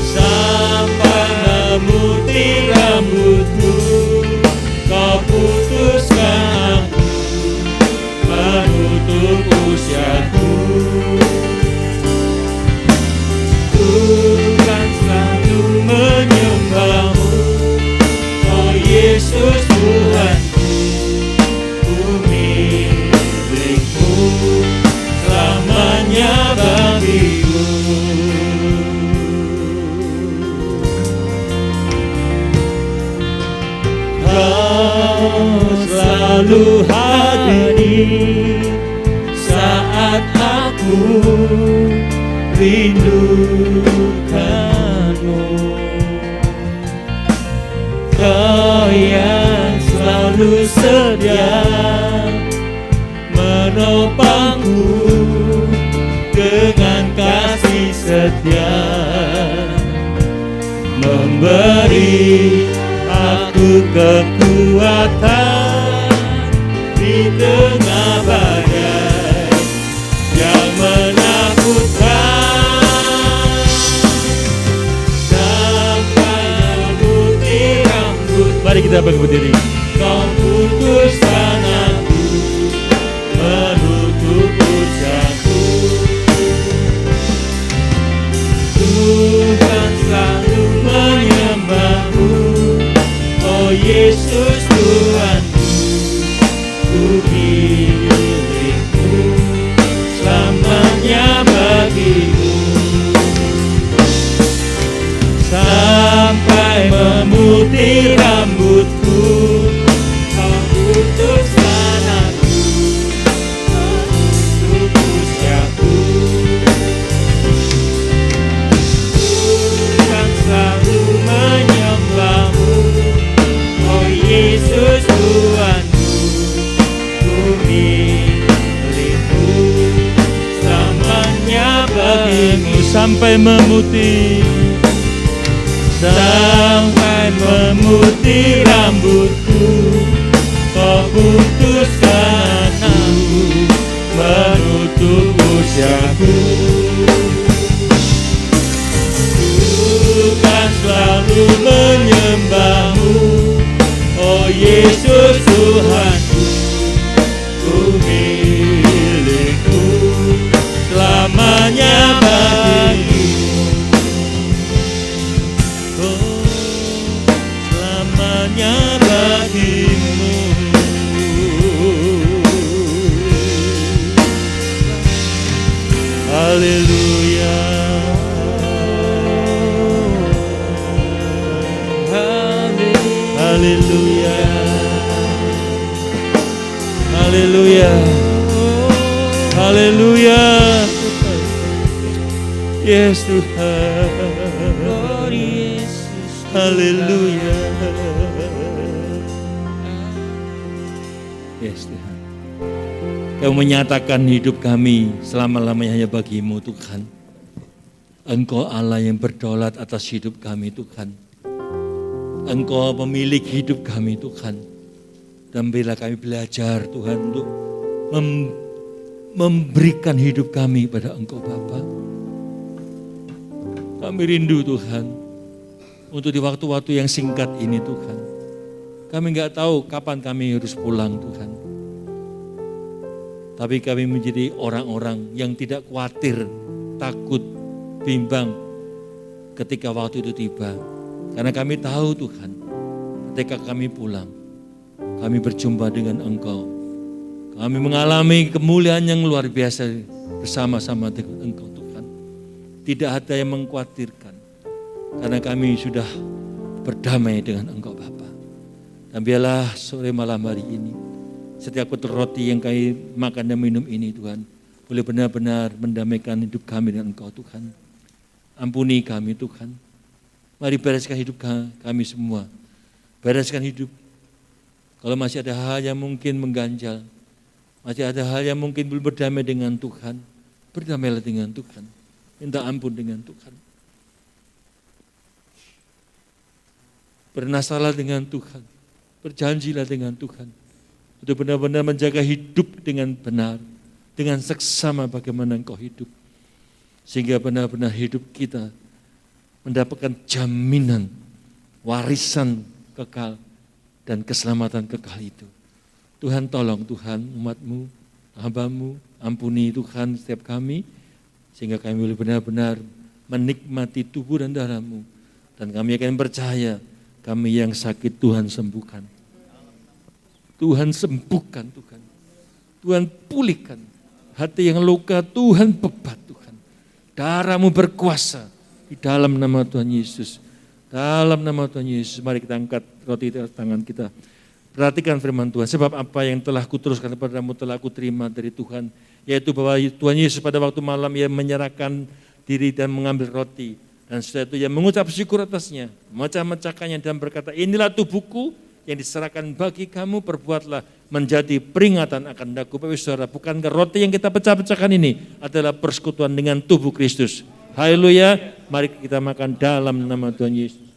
sampai memutih rambutku. Kau putuskan aku menutup usiaku. Tuhan selalu menyembah-Mu, oh Yesus Tuhanku. Ku milik-Mu selamanya bagiku. Kau selalu hadir saat aku rindukan-Mu. Kau yang selalu sedia menopangku dengan kasih setia, memberi aku kekuatan di tengah badai yang menakutkan, sampai memutih rambut. Mari kita berdiri. Kau putuskan aku menutup usiaku. Tuhan selalu menyembah-Mu, oh Yesus Tuhanku. Ku milik-Mu selamanya bagimu. Sampai memutih rambutku, putih, sampai memutih rambutku. Kau putuskan aku menutup usiaku. Ku kan selalu menyembahmu, oh Yesus Tuhanku. Ku milikku selamanya bagimu, oh selamanya bagimu. Haleluya, haleluya, haleluya, haleluya. Yes Tuhan, haleluya. Yes Tuhan, Kau menyatakan hidup kami selama-lamanya hanya bagimu Tuhan. Engkau Allah yang berdaulat atas hidup kami Tuhan. Engkau pemilik hidup kami Tuhan. Dan bila kami belajar Tuhan untuk memberikan hidup kami pada Engkau Bapa. Kami rindu Tuhan untuk di waktu-waktu yang singkat ini Tuhan. Kami enggak tahu kapan kami harus pulang Tuhan. Tapi kami menjadi orang-orang yang tidak khawatir, takut, bimbang ketika waktu itu tiba. Karena kami tahu Tuhan, ketika kami pulang, kami berjumpa dengan Engkau. Kami mengalami kemuliaan yang luar biasa bersama-sama dengan Engkau Tuhan. Tidak ada yang mengkhawatirkan, karena kami sudah berdamai dengan Engkau Bapa. Dan biarlah sore malam hari ini, setiap ketul roti yang kami makan dan minum ini Tuhan, boleh benar-benar mendamaikan hidup kami dengan Engkau Tuhan. Ampuni kami Tuhan. Mari bereskan hidup kami semua. Bereskan hidup. Kalau masih ada hal yang mungkin mengganjal, masih ada hal yang mungkin belum berdamai dengan Tuhan, berdamailah dengan Tuhan. Minta ampun dengan Tuhan. Bernasalah dengan Tuhan. Berjanjilah dengan Tuhan. Untuk benar-benar menjaga hidup dengan benar. Dengan seksama bagaimana Engkau hidup. Sehingga benar-benar hidup kita mendapatkan jaminan warisan kekal dan keselamatan kekal itu. Tuhan tolong Tuhan umat-Mu, hamba-Mu, ampuni Tuhan setiap kami, sehingga kami boleh benar-benar menikmati tubuh dan darah-Mu. Dan kami akan percaya kami yang sakit Tuhan sembuhkan. Tuhan sembuhkan Tuhan. Tuhan pulihkan. Hati yang luka Tuhan bebat Tuhan. Darah-Mu berkuasa. Di dalam nama Tuhan Yesus. Dalam nama Tuhan Yesus. Mari kita angkat roti di tangan kita. Perhatikan firman Tuhan. Sebab apa yang telah kuteruskan kepadamu telah kuterima dari Tuhan. Yaitu bahwa Tuhan Yesus pada waktu malam ia menyerahkan diri dan mengambil roti. Dan setelah itu ia mengucap syukur atasnya. Memecah-mecahkannya dan berkata, inilah tubuhku yang diserahkan bagi kamu. Perbuatlah menjadi peringatan akan daku. Bapak saudara, bukankah roti yang kita pecah-pecahkan ini adalah persekutuan dengan tubuh Kristus? Haleluya, mari kita makan dalam nama Tuhan Yesus.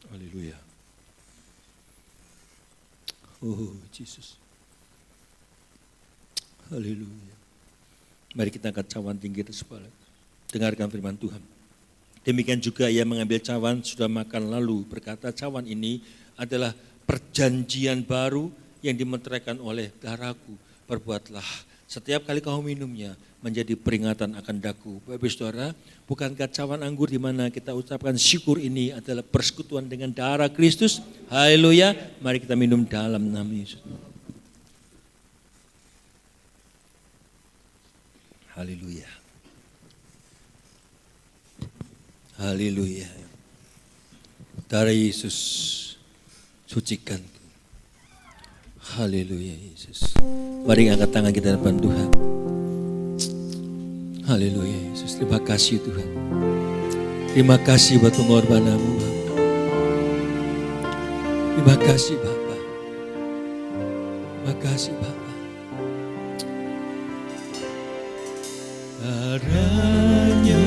Haleluya. Oh, Yesus. Haleluya. Mari kita angkat cawan tinggi atas kepala. Dengarkan firman Tuhan. Demikian juga ia mengambil cawan, sudah makan lalu berkata, cawan ini adalah perjanjian baru yang dimeteraikan oleh darahku. Perbuatlah setiap kali kau minumnya menjadi peringatan akan daku. Bapak saudara, bukankah cawan anggur di mana kita ucapkan syukur ini adalah persekutuan dengan darah Kristus? Haleluya, mari kita minum dalam nama Yesus. Haleluya. Haleluya. Darah Yesus sucikan. Haleluya Yesus. Mari angkat tangan kita depan Tuhan. Haleluya Yesus. Terima kasih Tuhan. Terima kasih buat pengorbananmu, Bapa. Terima kasih, Bapa. Terima kasih, Bapa. Darahnya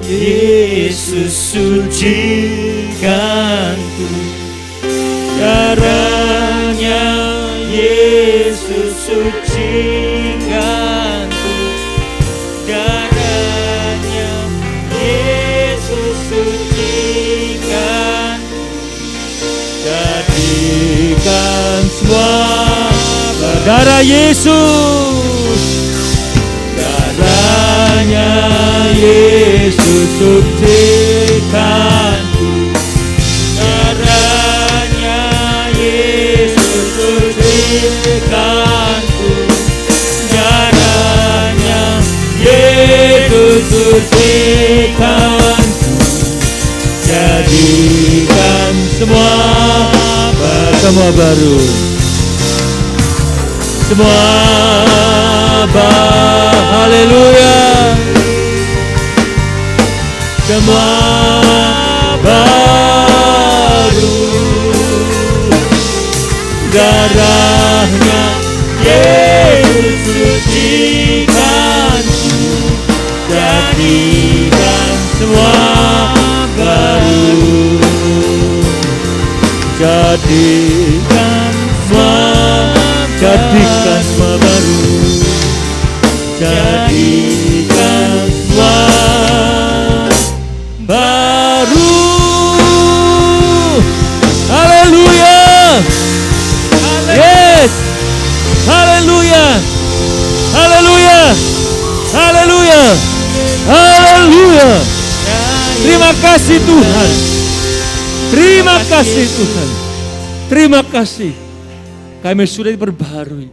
Yesus sucikanku, darahnya Yesus sucikanku, darahnya Yesus sucikanku, jadikan semua darah Yesus, darahnya Yesus sucikanku, darahnya Yesus sucikanku, darahnya Yesus sucikanku, jadikan semua baru, semua haleluya, semua baru, darahnya Yesus sucikanku, jadikan semua baru, jadikan semua baru, jadikan semua baru. Haleluya. Yes. Haleluya. Haleluya. Haleluya. Haleluya. Terima kasih Tuhan. Terima kasih Tuhan. Terima kasih. Kami sudah diperbarui.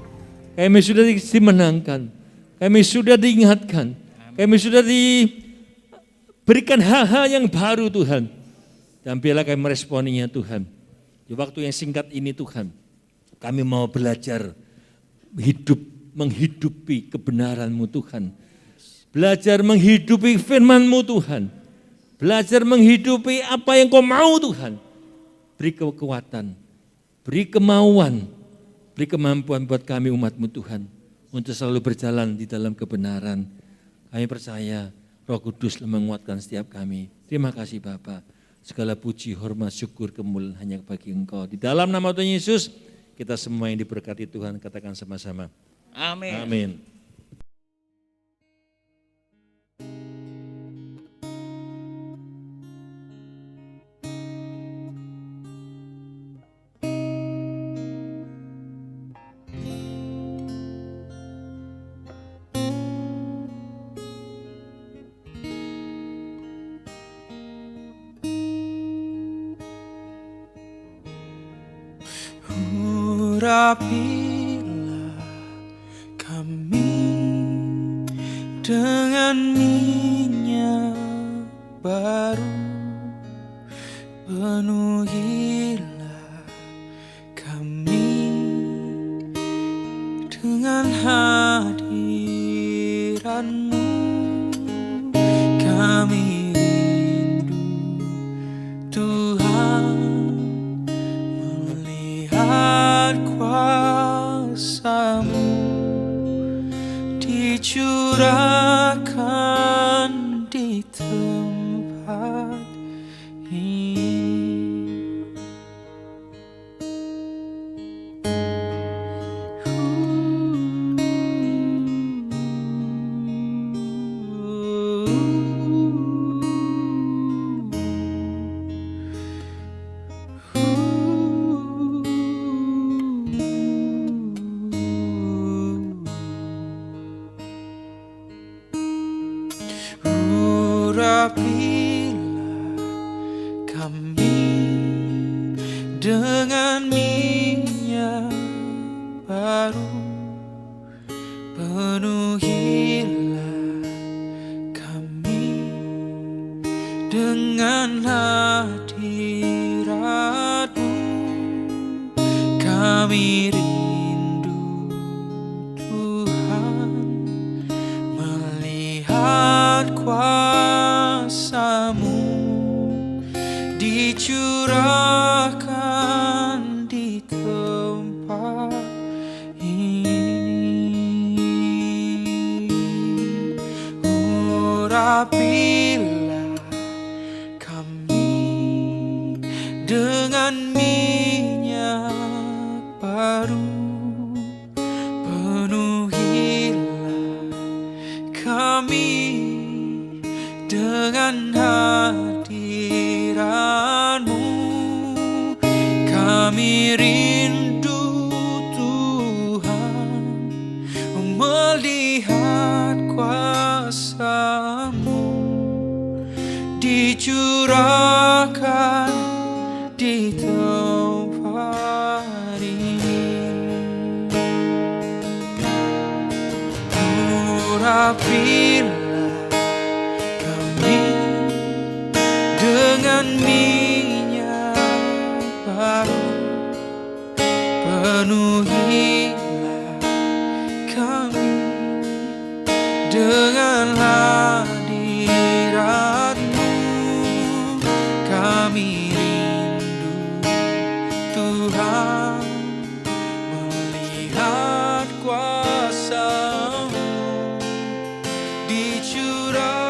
Kami sudah dimenangkan. Kami sudah diingatkan. Kami sudah diberikan hal-hal yang baru Tuhan. Dan biarlah kami meresponinya Tuhan. Di waktu yang singkat ini Tuhan. Kami mau belajar menghidupi kebenaran-Mu Tuhan. Belajar menghidupi firman-Mu Tuhan. Belajar menghidupi apa yang Kau mau Tuhan. Beri kekuatan, beri kemauan, beri kemampuan buat kami umat-Mu Tuhan. Untuk selalu berjalan di dalam kebenaran. Kami percaya Roh Kudus menguatkan setiap kami. Terima kasih Bapa. Segala puji, hormat, syukur, kemuliaan hanya bagi Engkau. Di dalam nama Tuhan Yesus, kita semua yang diberkati Tuhan, katakan sama-sama. Amin. Amin. Urapilah kami dengan minyak baru, penuhilah kami dengan hadirat-Mu. Kami rindu Tuhan melihat kuasa-Mu dicurahkan di tempat ini. Urapilah kami dengan minyak baru, penuhilah kami dengan hadirat-Mu. Kami rindu Tuhan melihat kuasa-Mu dicurahkan di tempat ini. Urapilah kami dengan minyak baru, penuhilah kami dengan hadirat-Mu. Kami rindu Tuhan melihat kuasa-Mu dicurahkan di tempat ini. Urapilah kami dengan minyak baru, penuhilah kami dengan hadirat-Mu. Kami rindu Tuhan melihat kuasa-Mu dicurahkan